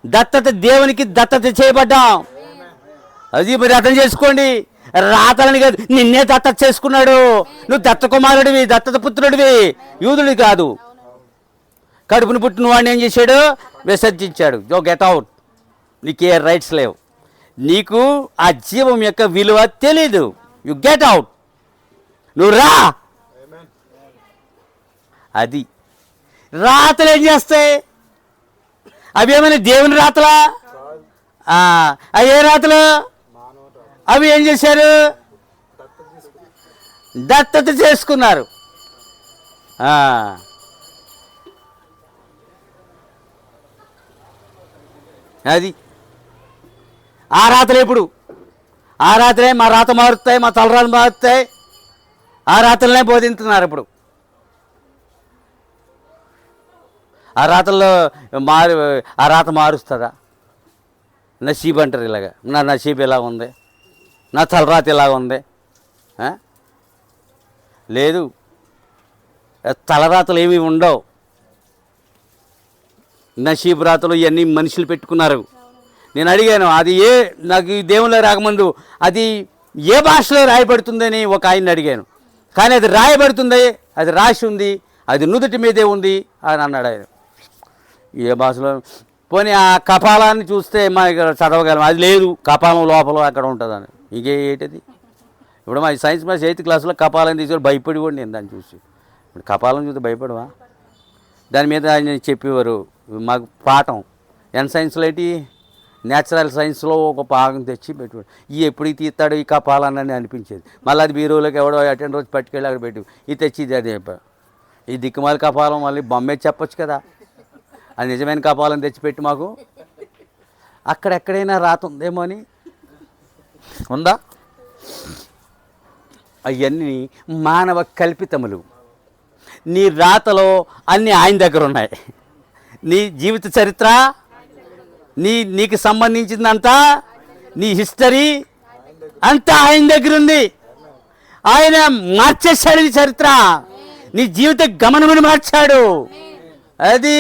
దత్తత, దేవునికి దత్తత చేయబడ్డాం. అది మరి అర్థం చేసుకోండి. రాతలని కాదు, నిన్నే దత్తత చేసుకున్నాడు. నువ్వు దత్త కుమారుడివి, దత్తత పుత్రుడివి, యూదుడి కాదు. కడుపును పుట్టిన వాడిని ఏం చేశాడు? విసర్జించాడు. జో గెట్ అవుట్, నీకే రైట్స్ లేవు, నీకు ఆ జీవం యొక్క విలువ తెలీదు, యు గెట్ అవుట్, నువ్వు రా. అది రాతలు ఏం చేస్తాయి? అవి ఏమైనా దేవుని రాతలా? అవి ఏ రాతలు? అవి ఏం చేశారు? దత్తత చేసుకున్నారు. అది ఆ రాతలు. ఎప్పుడు ఆ రాత్రే మా రాత మారుతాయి, మా తలరాలు మారుతాయి, ఆ రాతలనే బోధించుతున్నారు. ఇప్పుడు ఆ రాతల్లో ఆ రాత మారుస్తుందా? నసీబ్ అంటారు ఇలాగా. నా నసీబ్ ఎలా ఉంది, నా తలరాత ఎలా ఉంది? లేదు, తలరాతలు ఏమీ ఉండవు. నసీబ్ రాతలు ఇవన్నీ మనుషులు పెట్టుకున్నారు. నేను అడిగాను, అది నాకు ఈ దేవుళ్ళ రాకముందు అది ఏ భాషలో రాయబడుతుందని ఒక ఆయన్ని అడిగాను. కానీ అది రాయబడుతుంది, అది రాసి ఉంది, అది నుదుటి మీదే ఉంది అని అన్నాడు ఆయన. ఏ భాషలో? పోనీ ఆ కపాలాన్ని చూస్తే మా ఇక్కడ చదవగలం, అది లేదు, కపాలం లోపల అక్కడ ఉంటుందని. ఇంకే ఏంటిది? ఇప్పుడు మా సైన్స్ క్లాస్ 8th క్లాస్లో కపాలం తీసుకొని భయపడి కూడా నేను దాన్ని చూసి. ఇప్పుడు కపాలం చూస్తే భయపడవా? దాని మీద ఆయన చెప్పేవారు మాకు పాఠం. సైన్స్లో ఏంటి, న్యాచురల్ సైన్స్లో ఒక భాగం తెచ్చి పెట్టుకోడు. ఎప్పుడు తీస్తాడు ఈ కపాలన్నని అనిపించేది. మళ్ళీ అది బీరోలోకి ఎవడో అటెండ్ రోజు పట్టుకెళ్ళి అక్కడ పెట్టి ఇది తెచ్చి ఇది అది చెప్పాడు. ఈ దిక్కుమాలి కపాలం మళ్ళీ బొమ్మే చెప్పొచ్చు కదా, అది నిజమైన కపాలం తెచ్చిపెట్టి మాకు. అక్కడెక్కడైనా రాత ఉందేమో అని ఉందా? అవన్నీ మానవ కల్పితములు. నీ రాతలో అన్నీ ఆయన దగ్గర ఉన్నాయి. నీ జీవిత చరిత్ర, నీకు సంబంధించిందంతా, నీ హిస్టరీ అంతా ఆయన దగ్గర ఉంది. ఆయన మార్చేశాడు నీ చరిత్ర, నీ జీవిత గమనమును మార్చాడు. అది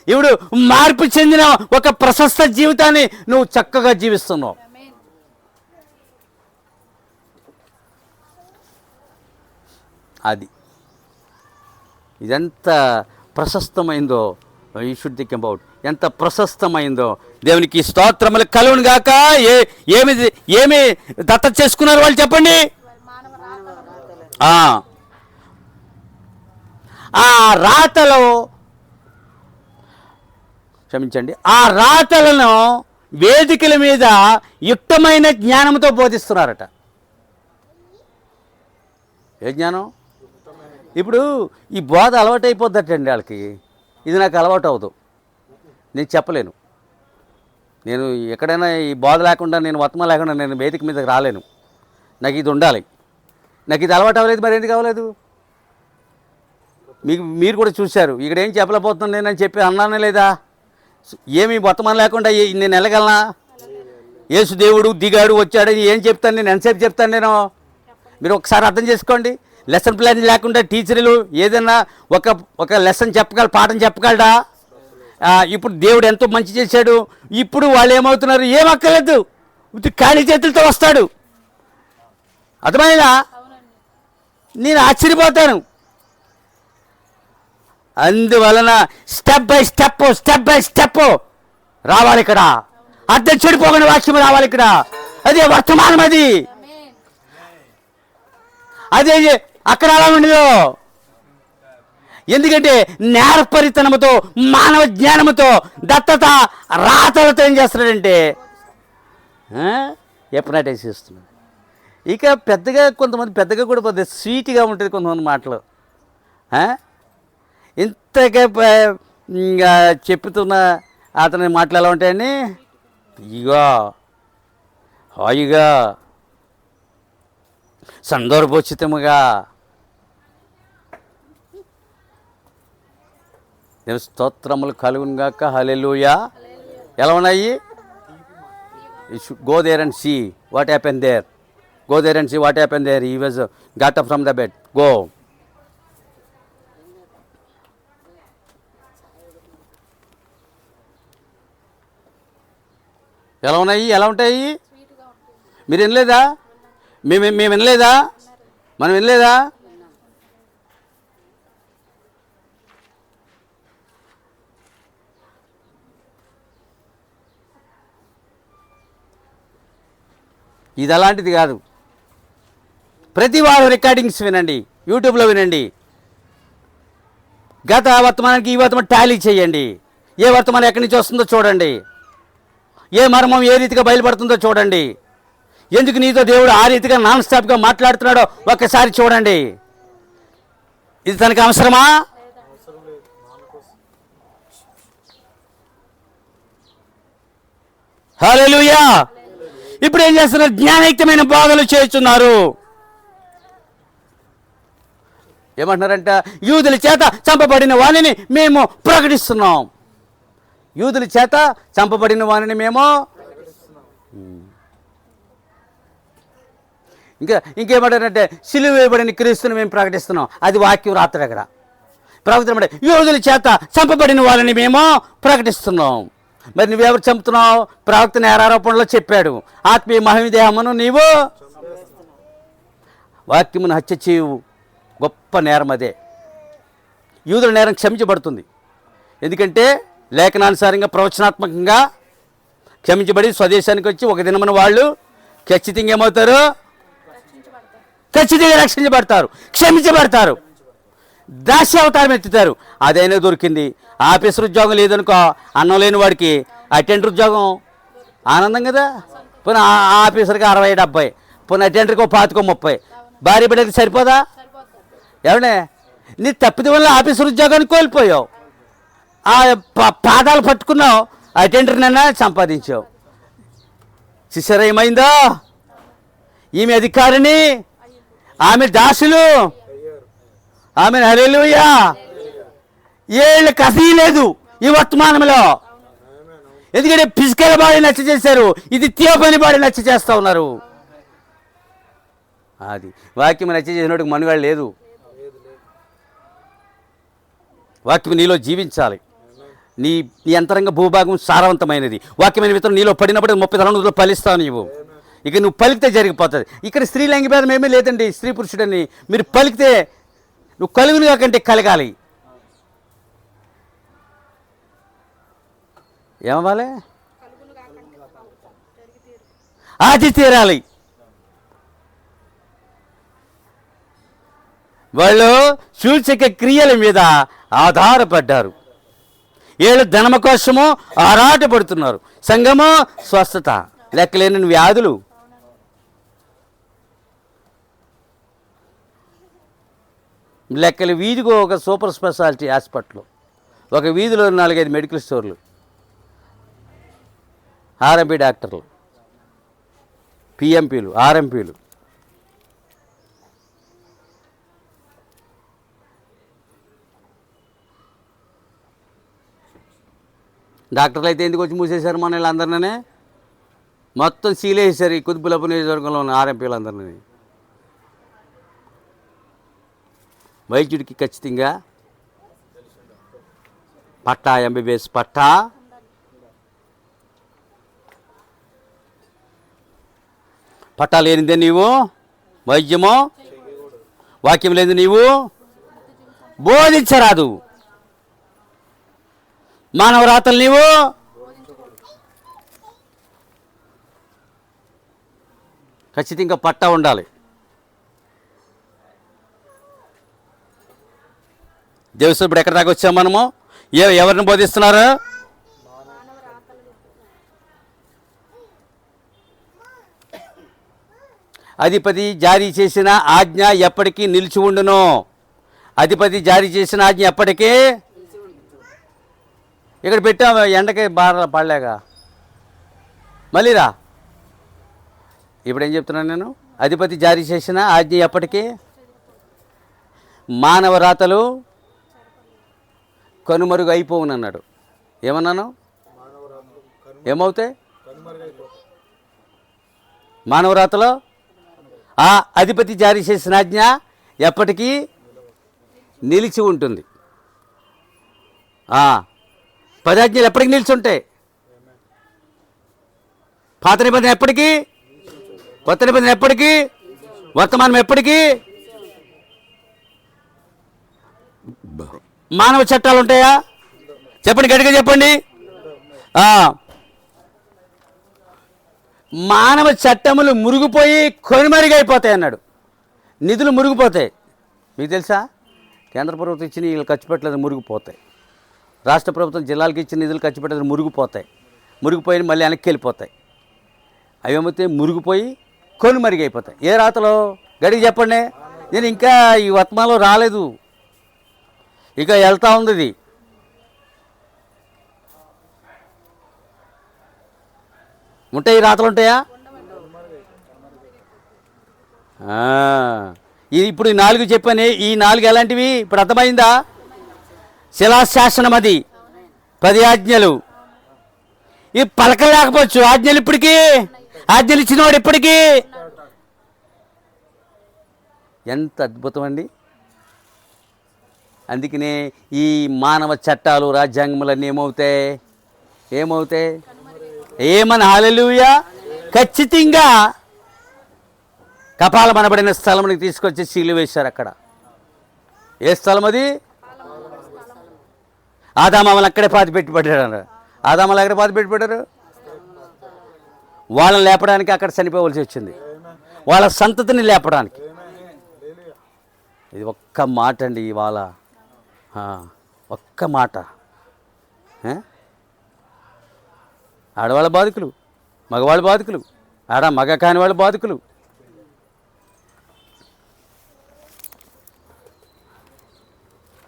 ఇప్పుడు మార్పు చెందిన ఒక ప్రశస్త జీవితాన్ని నువ్వు చక్కగా జీవిస్తున్నావు. అది ఇదెంత ప్రశస్తమైందో, యూ షుడ్ థింక్ అబౌట్. ఎంత ప్రశస్తమైందో. దేవునికి స్తోత్రములు కలుగును గాక. ఏమి దత్తత చేసుకున్నారు వాళ్ళు చెప్పండి? ఆ రాతలో, క్షమించండి, ఆ రాతలను వేదికల మీద యుక్తమైన జ్ఞానంతో బోధిస్తున్నారట. ఏ జ్ఞానం? ఇప్పుడు ఈ బోధ అలవాటు అయిపోద్దటండి వాళ్ళకి. ఇది నాకు అలవాటు అవ్వదు, నేను చెప్పలేను. నేను ఎక్కడైనా ఈ బోధ లేకుండా, నేను వర్తమానం లేకుండా నేను వేదిక మీదకి రాలేను. నాకు ఇది ఉండాలి. నాకు ఇది అలవాటు అవ్వలేదు, మరి ఎందుకు అవ్వలేదు? మీరు కూడా చూశారు. ఇక్కడ ఏం చెప్పలేకపోతున్నాను నేనని చెప్పి అన్నానే లేదా? ఏమి వర్తమానం లేకుండా నేను వెళ్ళగలనా? యేసు దేవుడు దిగాడు వచ్చాడు ఏం చెప్తాను నేను? ఎంతసేపు చెప్తాను నేను? మీరు ఒకసారి అర్థం చేసుకోండి. లెసన్ ప్లాన్ లేకుండా టీచర్లు ఏదైనా ఒక లెసన్ చెప్పగలరు, పాఠం చెప్పగలడా? ఇప్పుడు దేవుడు ఎంతో మంచి చేశాడు. ఇప్పుడు వాళ్ళు ఏమవుతున్నారు? ఏం అక్కర్లేదు, ఖాళీ చేతులతో వస్తాడు. అర్థమైందా? నేను ఆశ్చర్యపోతాను. అందువలన స్టెప్ బై స్టెప్ రావాలి ఇక్కడ. అర్థం చెడిపోకుండా వాక్యం రావాలి ఇక్కడ. అదే వర్తమానం. అదే అక్కడ అలా ఉండదు. ఎందుకంటే నేర్పరితనముతో, మానవ జ్ఞానముతో, దత్తత రాతలతో ఏం చేస్తున్నాడంటే ఎప్నాటైజ్ చేస్తున్నాడు. ఇక పెద్దగా కొంతమంది పెద్దగా కూడా కొద్దిగా స్వీట్గా ఉంటుంది కొంతమంది మాటలు. ఇంతగా చెప్తున్న అతని మాటలు ఎలా ఉంటాయండి? ఇగో హాయిగా సందర్భోచితముగా. స్తోత్రములు కలుగును గాక. హల్లెలూయా. ఎలా ఉన్నాయి? Go there and see what happen there. Go there and see what happen there. He was got up from the bed. Go. ఎలా ఉన్నాయి? ఎలా ఉంటాయి? మీరు వినలేదా? మేము వినలేదా? మనం వినలేదా? ఇది అలాంటిది కాదు. ప్రతి వారం రికార్డింగ్స్ వినండి, యూట్యూబ్లో వినండి. గత వర్తమానానికి ఈ వర్తమానం టాలీ చేయండి. ఏ వర్తమానం ఎక్కడి నుంచి వస్తుందో చూడండి. ఏ మర్మం ఏ రీతిగా బయలుపడుతుందో చూడండి. ఎందుకు నీతో దేవుడు ఆ రీతిగా నాన్ స్టాప్గా మాట్లాడుతున్నాడో ఒక్కసారి చూడండి. ఇది తనకు అవసరమా? హల్లెలూయా. ఇప్పుడు ఏం చేస్తున్నారు? జ్ఞానయుక్తమైన బోధలు చేస్తున్నారు. ఏమంటున్నారంట? యూదుల చేత చంపబడిన వాణిని మేము ప్రకటిస్తున్నాం. యూదుల చేత చంపబడిన వాణిని మేము ఇంకేమంటారంటే సిలువ వేయబడిన క్రీస్తుని మేము ప్రకటిస్తున్నాం. అది వాక్యం రాత్రి దగ్గర ప్రవక్త యూదుల చేత చంపబడిన వాళ్ళని మేము ప్రకటిస్తున్నాం. మరి నువ్వెవరు చంపుతున్నావు? ప్రవక్త నేరారోపణలో చెప్పాడు, ఆత్మీయ మహిమదేహమును నీవు వాక్యమును హత్య చేయు. గొప్ప నేరం అదే. యూదుల నేరం క్షమించబడుతుంది. ఎందుకంటే లేఖనానుసారంగా ప్రవచనాత్మకంగా క్షమించబడి స్వదేశానికి వచ్చి ఒక దినమున వాళ్ళు ఖచ్చితంగా ఏమవుతారు? ఖచ్చితంగా రక్షించబడతారు, క్షమించబడతారు, దాస్యావతారం ఎత్తుతారు. అదైనా దొరికింది. ఆఫీసర్ ఉద్యోగం లేదనుకో, అన్నం లేని వాడికి అటెండర్ ఉద్యోగం ఆనందం కదా. పోనీ ఆ ఆఫీసర్కి 60-70, పోనీ అటెండర్కి 25-30, భార్య బిడ్డకి సరిపోదా? ఏమంటే నీ తప్పిద వల్ల ఆఫీసర్ ఉద్యోగాన్ని కోల్పోయావు, ఆ పాదాలు పట్టుకున్నావు, అటెండర్నైనా సంపాదించావు. చూసారా ఏమైందో? ఈమె అధికారిని, ఆమె దాసులు, ఆమె హల్లెలూయా. ఏళ్ళకి అసలు లేదు ఈ వర్తమానంలో. ఎందుకంటే ఫిజికల్ బాడీ నచ్చ చేశారు, ఇది థియోపని బాడీ నచ్చ చేస్తూ ఉన్నారు. అది వాక్యం నచ్చ చేసినోడికి మనుగడ లేదు. వాక్యం నీలో జీవించాలి. నీ అంతరంగ భూభాగం సారవంతమైనది. వాక్యమైన విత్తనం నీలో పడినప్పుడు 30 తరం రోజులు ఫలిస్తావు నీవు. ఇక నువ్వు పలికితే జరిగిపోతుంది. ఇక్కడ స్త్రీ లైంగిక భేదం ఏమీ లేదండి. స్త్రీ పురుషుడని మీరు పలికితే నువ్వు కలుగును కాకంటే కలగాలి. ఏమవ్వాలి? అది తీరాలి. వాళ్ళు సూచక క్రియల మీద ఆధారపడ్డారు. వీళ్ళు ధనమ కోసము ఆరాటపడుతున్నారు. సంఘము స్వస్థత, లెక్కలేని వ్యాధులు. లెక్కలు వీధికి ఒక సూపర్ స్పెషాలిటీ హాస్పిటల్, ఒక వీధిలో 4-5 మెడికల్ స్టోర్లు, ఆర్ఎంపీ డాక్టర్లు, పిఎంపీలు, ఆర్ఎంపీలు. డాక్టర్లు అయితే ఎందుకు వచ్చి మూసేశారు మన వీళ్ళందరినీ? మొత్తం సీలేసారు ఈ కుదుపులపు నియోజకవర్గంలో ఉన్న ఆర్ఎంపీలందరినీ. వైద్యుడికి ఖచ్చితంగా పట్టా, ఎంబీబీఎస్ పట్టా, పట్టా లేనిదే నీవు వైద్యమో వాక్యం లేని నీవు బోధించరాదు. మానవరాతలు నీవు ఖచ్చితంగా పట్టా ఉండాలి. దేవస్థ ఇప్పుడు ఎక్కడి దాకా వచ్చాం మనము? ఎవరిని బోధిస్తున్నారు? అధిపతి జారీ చేసిన ఆజ్ఞ ఎప్పటికీ నిలిచి ఉండును. అధిపతి జారీ చేసిన ఆజ్ఞ ఎప్పటికీ. ఇక్కడ పెట్టాము ఎండకి బాగా పడలేక మళ్ళీరా. ఇప్పుడు ఏం చెప్తున్నాను నేను? అధిపతి జారీ చేసిన ఆజ్ఞ ఎప్పటికీ. మానవ రాతలు కనుమరుగు అయిపోవునన్నాడు. ఏమన్నాను? ఏమవుతాయి? మానవ రాతలో ఆ అధిపతి జారీ చేసిన ఆజ్ఞ ఎప్పటికీ నిలిచి ఉంటుంది. 10 ఆజ్ఞలు ఎప్పటికీ నిలిచి ఉంటాయి. పాత నిబంధన ఎప్పటికీ, కొత్త నిబంధన ఎప్పటికీ వర్తమానం ఎప్పటికీ మానవ చట్టాలు ఉంటాయా? చెప్పండి, గట్టిగా చెప్పండి. మానవ చట్టములు మురిగిపోయి కొనిమరుగైపోతాయి అన్నాడు. నిధులు మురిగిపోతాయి. మీకు తెలుసా, కేంద్ర ప్రభుత్వం ఇచ్చిన వీళ్ళు ఖర్చు పెట్టలేదు, మురిగిపోతాయి. రాష్ట్ర ప్రభుత్వం జిల్లాలకు ఇచ్చిన నిధులు ఖర్చు పెట్టలేదు, మురిగిపోతాయి. మురిగిపోయి మళ్ళీ వెనక్కి వెళ్ళిపోతాయి. అవి ఏమైతే మురిగిపోయి కొనిమరుగైపోతాయి. ఏ రాతలో గడికి చెప్పండి. నేను ఇంకా ఈ వర్తమానంలో రాలేదు, ఇక వెళ్తా ఉంది ఇది. ఉంటాయి, ఈ రాతలు ఉంటాయా? ఇప్పుడు ఈ 4 చెప్పాను. ఈ 4 ఎలాంటివి ఇప్పుడు అర్థమైందా? శిలాశాసనం, అది 10 ఆజ్ఞలు. ఈ పలకలేకపోవచ్చు ఆజ్ఞలు, ఇప్పటికీ ఆజ్ఞలు ఇచ్చినవాడు ఇప్పటికీ. ఎంత అద్భుతం అండి. అందుకనే ఈ మానవ చట్టాలు రాజ్యాంగములన్నీ ఏమవుతాయి? ఏమని? హల్లెలూయా. ఖచ్చితంగా కపాలమనబడిన స్థలమునికి తీసుకొచ్చి సీలు వేశారు అక్కడ. ఏ స్థలం అది? ఆదామామలు అక్కడే పాతి పెట్టి పడ్డారు. ఆదామాలు ఎక్కడ పాతి పెట్టి పడ్డారు? వాళ్ళని లేపడానికి అక్కడ చనిపోవలసి వచ్చింది, వాళ్ళ సంతతిని లేపడానికి. ఇది ఒక్క మాట అండి ఇవాళ, ఒక్క మాట. ఆడవాళ్ళ బాధికులు, మగవాళ్ళ బాధికులు, మగ కాని వాళ్ళ బాధికులు.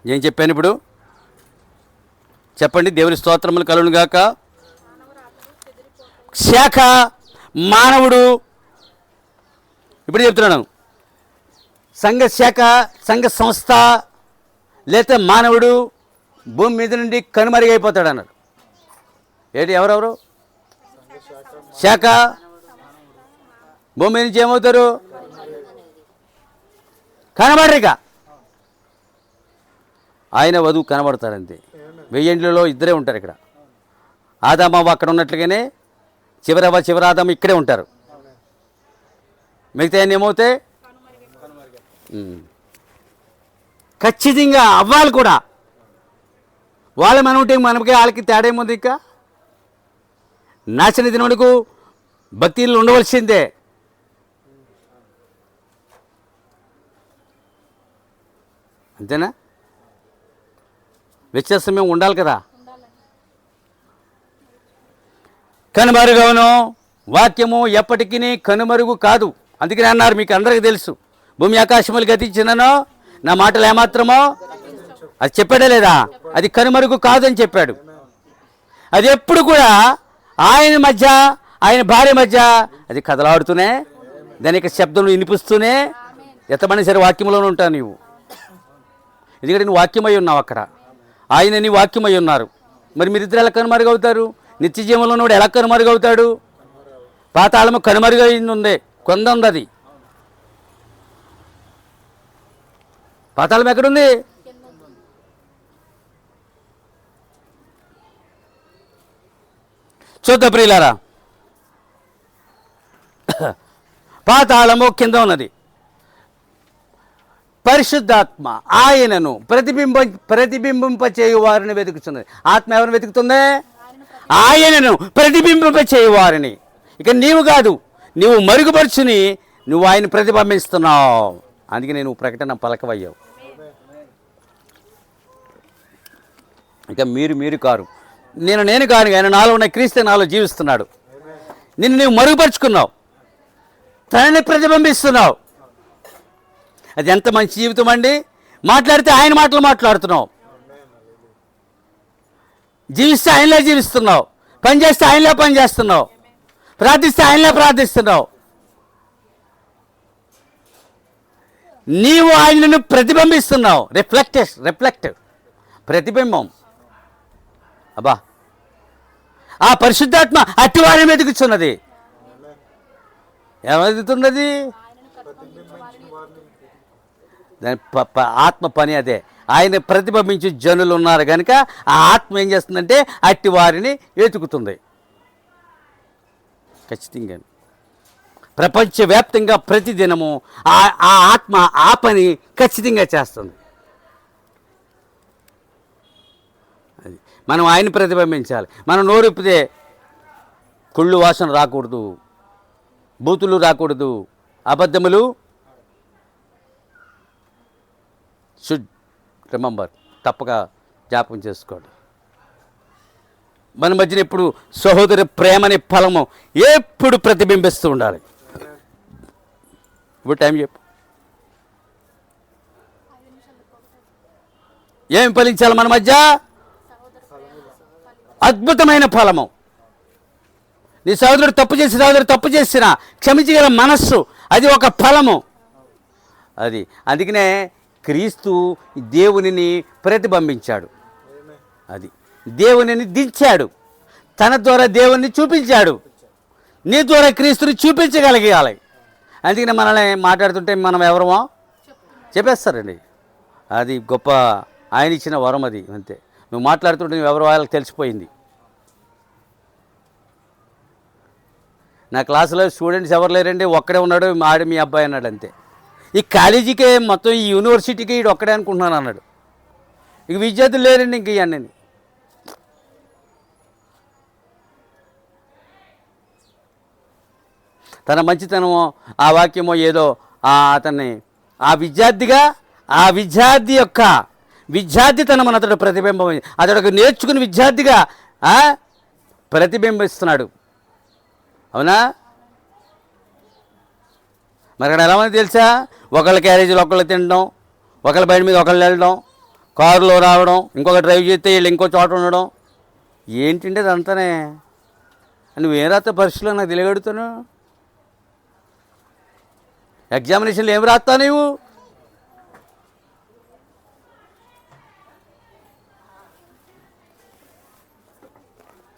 ఏం చెప్పాను ఇప్పుడు? చెప్పండి. దేవుని స్తోత్రములు కలుగును గాక. శాఖ మానవుడు. ఇప్పుడు చెప్తున్నాను, సంఘ శాఖ, సంఘ సంస్థ లేకపోతే మానవుడు భూమి మీద నుండి కనుమరుగైపోతాడు అన్నాడు. ఏంటి? ఎవరెవరు? శాఖ భూమి నుంచి ఏమవుతారు? కనబడరిక. ఆయన వధువు కనబడతారంతే. 1000 ఏండ్లలో ఇద్దరే ఉంటారు ఇక్కడ. ఆదామవ్వ అక్కడ ఉన్నట్లుగానే చివరి ఆదాము ఇక్కడే ఉంటారు. మిగతా ఆయన ఏమవుతాయి? ఖచ్చితంగా అవ్వాలి కూడా. వాళ్ళ మనం ఉంటే మనకి వాళ్ళకి తేడా ఏముంది? ఇంకా నాశన దినమునకు భక్తులు ఉండవలసిందే. అంతేనా? వ్యత్యాసం ఉండాలి కదా. కనుమరుగవును. వాక్యము ఎప్పటికీ కనుమరుగు కాదు. అందుకని అన్నారు, మీకు అందరికీ తెలుసు, భూమి ఆకాశములు గతించిననో నా మాటలు ఏమాత్రమో. అది చెప్పాడా లేదా? అది కనుమరుగు కాదని చెప్పాడు. అది ఎప్పుడు కూడా ఆయన మధ్య, ఆయన భార్య మధ్య అది కదలాడుతూనే, దాని యొక్క శబ్దం వినిపిస్తూనే, ఎంతమంది సరే వాక్యంలోనే ఉంటావు నీవు. ఎందుకంటే నువ్వు వాక్యమై ఉన్నావు అక్కడ, ఆయన నీ వాక్యమై ఉన్నారు. మరి మీరిద్దరు ఎలా కనుమరుగవుతారు? నిత్య జీవంలో ఉన్నవాడు ఎలా కనుమరుగవుతాడు? పాతాళము కనుమరుగైంది ఉంది, కొంద ఉంది. అది పాతాళం ఎక్కడుంది? చూద్దాం ప్రియులారా. పాతాళము కింద ఉన్నది. పరిశుద్ధాత్మ ఆయనను ప్రతిబింబింపచేయు వారిని వెతుకుతున్నది. ఆత్మ ఎవరిని వెతుకుతుంది? ఆయనను ప్రతిబింబింపచేయు వారిని. ఇక నీవు కాదు, నీవు మరుగుపరుచుని నువ్వు ఆయన ప్రతిబింబిస్తున్నావు. అందుకే నేను ప్రకటన పలకవయ్యావు. ఇక మీరు కారు, నేను కాను, ఆయన నాలో ఉన్న క్రీస్తు నాలో జీవిస్తున్నాడు. నిన్ను నువ్వు మరుగుపరుచుకున్నావు, తనని ప్రతిబింబిస్తున్నావు. అది ఎంత మంచి జీవితం అండి. మాట్లాడితే ఆయన మాటలు మాట్లాడుతున్నావు, జీవిస్తే ఆయనలో జీవిస్తున్నావు, పని చేస్తే ఆయనలో పని చేస్తున్నావు, ప్రార్థిస్తే ఆయనలో ప్రార్థిస్తున్నావు. నీవు ఆయనను ప్రతిబింబిస్తున్నావు. రిఫ్లెక్ట్ ప్రతిబింబం. అబ్బా, ఆ పరిశుద్ధాత్మ అట్టివారిని వెతుకుతున్నది. ఏమెతుకుతున్నది? దాని ఆత్మ పని అదే. ఆయన ప్రతిబింబించే జనులు ఉన్నారు కనుక ఆ ఆత్మ ఏం చేస్తుందంటే అట్టి వారిని వెతుకుతుంది. ఖచ్చితంగా ప్రపంచవ్యాప్తంగా ప్రతిదినము ఆ ఆత్మ ఆ పని ఖచ్చితంగా చేస్తుంది. అది మనం ఆయన ప్రతిబింబించాలి. మనం నోరిప్పితే కుళ్ళు వాసన రాకూడదు, బూతులు రాకూడదు, అబద్ధములు షుడ్ రిమెంబర్, తప్పక జ్ఞాపకం చేసుకోండి. మన మధ్యన ఎప్పుడు సహోదరి ప్రేమ అనే ఫలము ఎప్పుడు ప్రతిబింబిస్తూ ఉండాలి. ఇప్పుడు టైం చెప్పు. ఏమి ఫలించాలి మన మధ్య? అద్భుతమైన ఫలము. నీ సహోదరుడు తప్పు చేసిన క్షమించగల మనస్సు, అది ఒక ఫలము. అది అందుకనే క్రీస్తు దేవునిని ప్రతిబింబించాడు. అది దేవునిని దించాడు, తన ద్వారా దేవుణ్ణి చూపించాడు. నీ ద్వారా క్రీస్తుని చూపించగలిగాలి. అందుకనే మనల్ని మాట్లాడుతుంటే మనం ఎవరమో చెప్పేస్తారండి. అది గొప్ప ఆయన ఇచ్చిన వరం. అది అంతే. నువ్వు మాట్లాడుతుంటే నువ్వు ఎవరో వాళ్ళకి తెలిసిపోయింది. నా క్లాసులో స్టూడెంట్స్ ఎవరు లేరండి, ఒక్కడే ఉన్నాడు, ఆడి మీ అబ్బాయి అన్నాడు. అంతే. ఈ కాలేజీకే మొత్తం ఈ యూనివర్సిటీకి ఈడు ఒక్కడే అనుకుంటున్నాను అన్నాడు. ఇక విద్యార్థులు లేరండి ఇంక ఇవన్నీ. తన మంచితనమో ఆ వాక్యమో ఏదో అతన్ని ఆ విద్యార్థి యొక్క విద్యార్థితనం అతడు ప్రతిబింబం, అతడు నేర్చుకుని విద్యార్థిగా ప్రతిబింబిస్తున్నాడు. అవునా? మరి అక్కడ ఎలా ఉంది తెలుసా? ఒకళ్ళ క్యారేజీలు ఒకళ్ళు తినడం, ఒకళ్ళ బయట మీద ఒకళ్ళు వెళ్ళడం, కారులో రావడం, ఇంకొక డ్రైవ్ చేస్తే వీళ్ళు ఇంకో చోట ఉండడం. ఏంటంటే అదంతానే. నువ్వేం రాస్తా పరీక్షలో నాకు తెలియగడుతాను? ఎగ్జామినేషన్లు ఏం రాస్తా నువ్వు?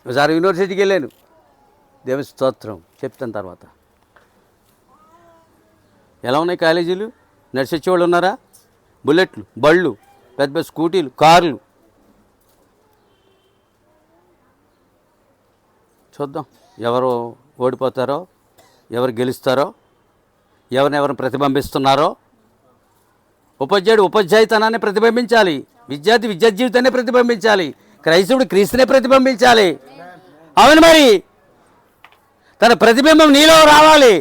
ఒకసారి యూనివర్సిటీకి వెళ్ళాను. దేవుని స్తోత్రం, చెప్తాను తర్వాత. ఎలా ఉన్నాయి కాలేజీలు? నడిచొచ్చేవాళ్ళు ఉన్నారా? బుల్లెట్లు, బళ్ళు, పెద్ద పెద్ద స్కూటీలు, కార్లు. చూద్దాం ఎవరు ఓడిపోతారో, ఎవరు గెలుస్తారో, ఎవరినెవరిని ప్రతిబింబిస్తున్నారో. ఉపాధ్యాయుడు ఉపాధ్యాయుతనాన్ని ప్రతిబింబించాలి, విద్యార్థి విద్యార్థి జీవితాన్ని ప్రతిబింబించాలి, క్రైస్తవుడు క్రీస్తునే ప్రతిబింబించాలి. అవును, మరి తన ప్రతిబింబం నీలో రావాలి.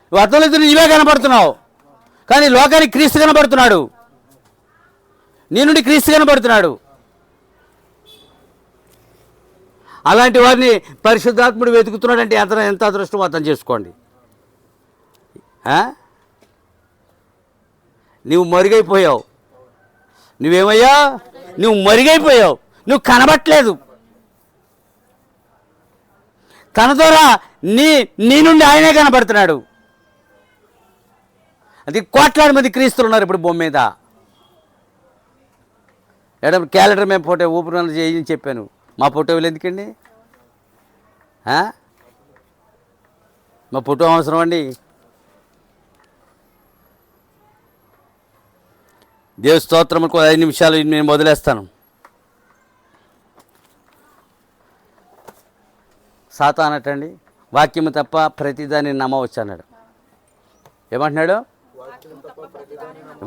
నువ్వు అర్థంలో నీవే కనబడుతున్నావు, కానీ లోకానికి క్రీస్తు కనబడుతున్నాడు, నీ నుండి క్రీస్తు కనబడుతున్నాడు. అలాంటి వారిని పరిశుద్ధాత్ముడు వెతుకుతున్నాడంటే ఎంత అదృష్టం అర్థం చేసుకోండి. నువ్వు మరుగైపోయావు. నువ్వేమయ్యా? నువ్వు మరుగైపోయావు. నువ్వు కనబట్లేదు. తన ద్వారా నీ నుండి ఆయనే కనబడుతున్నాడు. అది కోట్లాది మంది క్రీస్తులు ఉన్నారు ఇప్పుడు భూమి మీద. క్యాలెండర్ మేము ఫోటో ఊపిరి చేయని చెప్పాను. మా ఫోటోలు ఎందుకండి? మా ఫోటో అవసరం అండి? దేవ స్తోత్రములకు 5 నిమిషాలు నేను వదిలేస్తాను. సాతానటండి వాక్యము తప్ప ప్రతిదాన్ని నమ్మవచ్చు అన్నాడు. ఏమంటున్నాడు?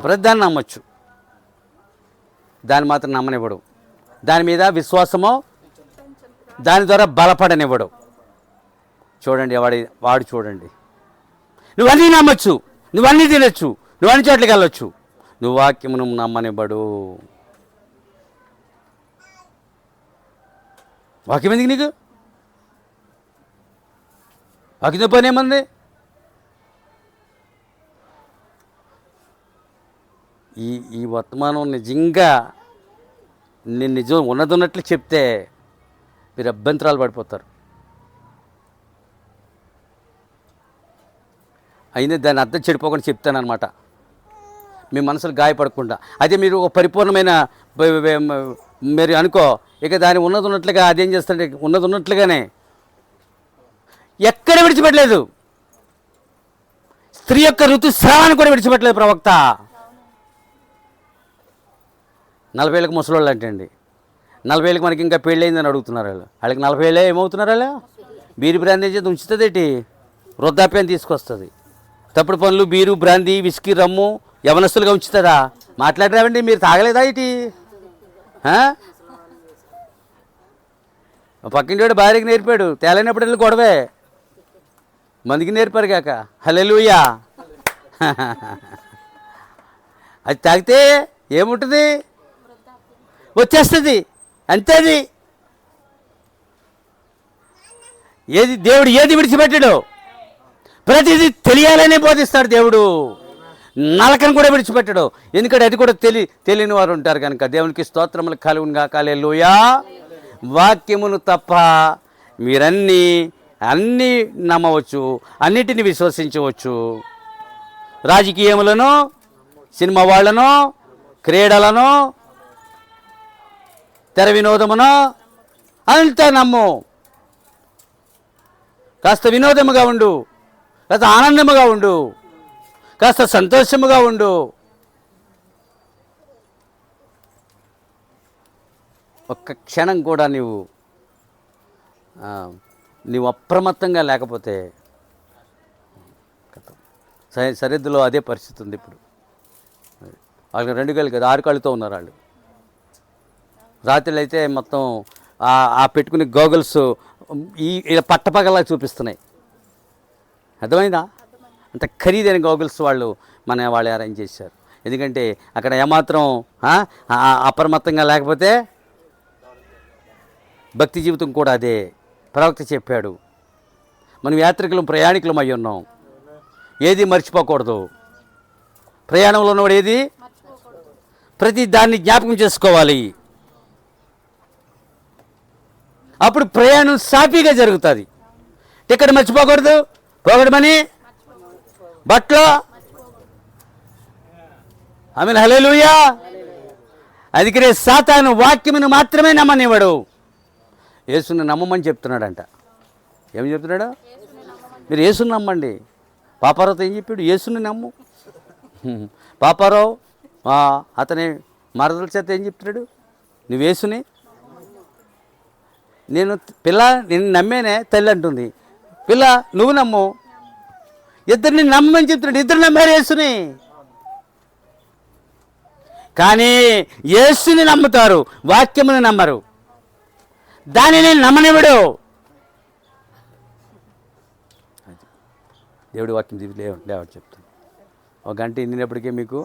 ప్రతిదాన్ని నమ్మచ్చు, దాన్ని మాత్రం నమ్మనివ్వడు. దాని మీద విశ్వాసమో దాని ద్వారా బలపడనివ్వడు. చూడండి వాడు చూడండి. నువ్వన్నీ నమ్మచ్చు, నువ్వన్నీ తినచ్చు, నువ్వు అన్ని చోట్లకి వెళ్ళొచ్చు, నువ్వు వాక్యమును నమ్మనివ్వడు. వాక్యం ఎందుకు నీకు? వాక్యం పని ఏమంది? ఈ వర్తమానం నిజంగా నేను నిజం ఉన్నట్టు చెప్తే మీరు అభ్యంతరాలు పడిపోతారు. అయినా దాన్ని అర్థం చెడిపోకుండా చెప్తానమాట, మీ మనసులు గాయపడకుండా. అదే మీరు ఒక పరిపూర్ణమైన మీరు అనుకో, ఇక దాన్ని ఉన్నట్లుగా అదేం చేస్తారంటే ఉన్నట్లుగానే ఎక్కడ విడిచిపెట్టలేదు. స్త్రీ యొక్క ఋతుస్రావాన్ని కూడా విడిచిపెట్టలేదు ప్రవక్త. 40 ఏళ్ళకి ముసలోళ్ళు అంటే అండి, 40 ఏళ్ళకి మనకి ఇంకా పెళ్ళయిందని అడుగుతున్నారు వాళ్ళకి 40 ఏళ్ళే ఏమవుతున్నారు? వాళ్ళ బీరి బ్రాంతి చేసి ఉంచుతుందేటి? వృద్ధాప్యాన్ని తీసుకొస్తుంది. తప్పుడు పనులు, బీరు, బ్రాందీ, విస్కీ, రమ్ము యవనస్తులుగా ఉంచుతుందా? మాట్లాడరావండి, మీరు తాగలేదా ఇటీ? పక్కింటి భార్యకి నేర్పాడు, తేలైనప్పుడు వెళ్ళి గొడవే, మందికి నేర్పారు కాక. హల్లెలూయా. అది తాగితే ఏముంటుంది? వచ్చేస్తుంది అంతే. అది దేవుడు ఏది విడిచిపెట్టాడు? ప్రతిదీ తెలియాలనే బోధిస్తాడు దేవుడు. నలకను కూడా విడిచిపెట్టడు. ఎందుకంటే అది కూడా తెలియని వారు ఉంటారు కనుక. దేవునికి స్తోత్రములు కలుగునుగా. హల్లెలూయా. వాక్యమును తప్ప అన్నీ నమ్మవచ్చు, అన్నిటిని విశ్వసించవచ్చు. రాజకీయములను, సినిమా వాళ్ళను, క్రీడలను, తెర వినోదమును అంతా నమ్ము. కాస్త వినోదముగా ఉండు, కాస్త ఆనందముగా ఉండు, కాస్త సంతోషముగా ఉండు. ఒక్క క్షణం కూడా నీవు అప్రమత్తంగా లేకపోతే సరిహద్దులో అదే పరిస్థితి ఉంది ఇప్పుడు. వాళ్ళకి 2 కాళ్ళు కదా, 6 కాళ్ళతో ఉన్నారు వాళ్ళు. రాత్రులు అయితే మొత్తం ఆ పెట్టుకుని గోగల్స్ ఇలా పట్టపగలా చూపిస్తున్నాయి. అర్థమైందా? అంత ఖరీదైన గోగల్స్ వాళ్ళు అరేంజ్ చేశారు. ఎందుకంటే అక్కడ ఏమాత్రం అప్రమత్తంగా లేకపోతే భక్తి జీవితం కూడా అదే. ప్రవక్త చెప్పాడు, మనం యాత్రికులం, ప్రయాణికులం అయి ఉన్నాం. ఏది మర్చిపోకూడదు. ప్రయాణంలో ఉన్నవాడు ఏది ప్రతి దాన్ని జ్ఞాపకం చేసుకోవాలి. అప్పుడు ప్రయాణం సాఫీగా జరుగుతుంది. టికెట్ మర్చిపోకూడదు, పోగడమని బట్లో. ఆమేన్, హల్లెలూయా. అందుకనే సాతాను వాక్యమును మాత్రమే నమ్మనివ్వడు. యేసుని నమ్మమని చెప్తున్నాడంట. ఏమని చెప్తున్నాడు? మీరు యేసుని నమ్మండి. పాపారావుతో ఏం చెప్పాడు? యేసుని నమ్ము. పాపారావు అతని మరదల చేత ఏం చెప్తున్నాడు? నువ్వు యేసుని. నేను నమ్మేనే తల్లి అంటుంది. పిల్ల నువ్వు నమ్ము. ఇద్దరిని నమ్మని చెప్తున్నాడు. ఇద్దరు నమ్మారు యేసుని. కానీ యేసుని నమ్ముతారు, వాక్యముని నమ్మరు. దానిని నమ్మనివ్వడు. దేవుడి వాక్యం లేవని చెప్తాను. ఒక గంట ఇన్నినప్పటికీ మీకు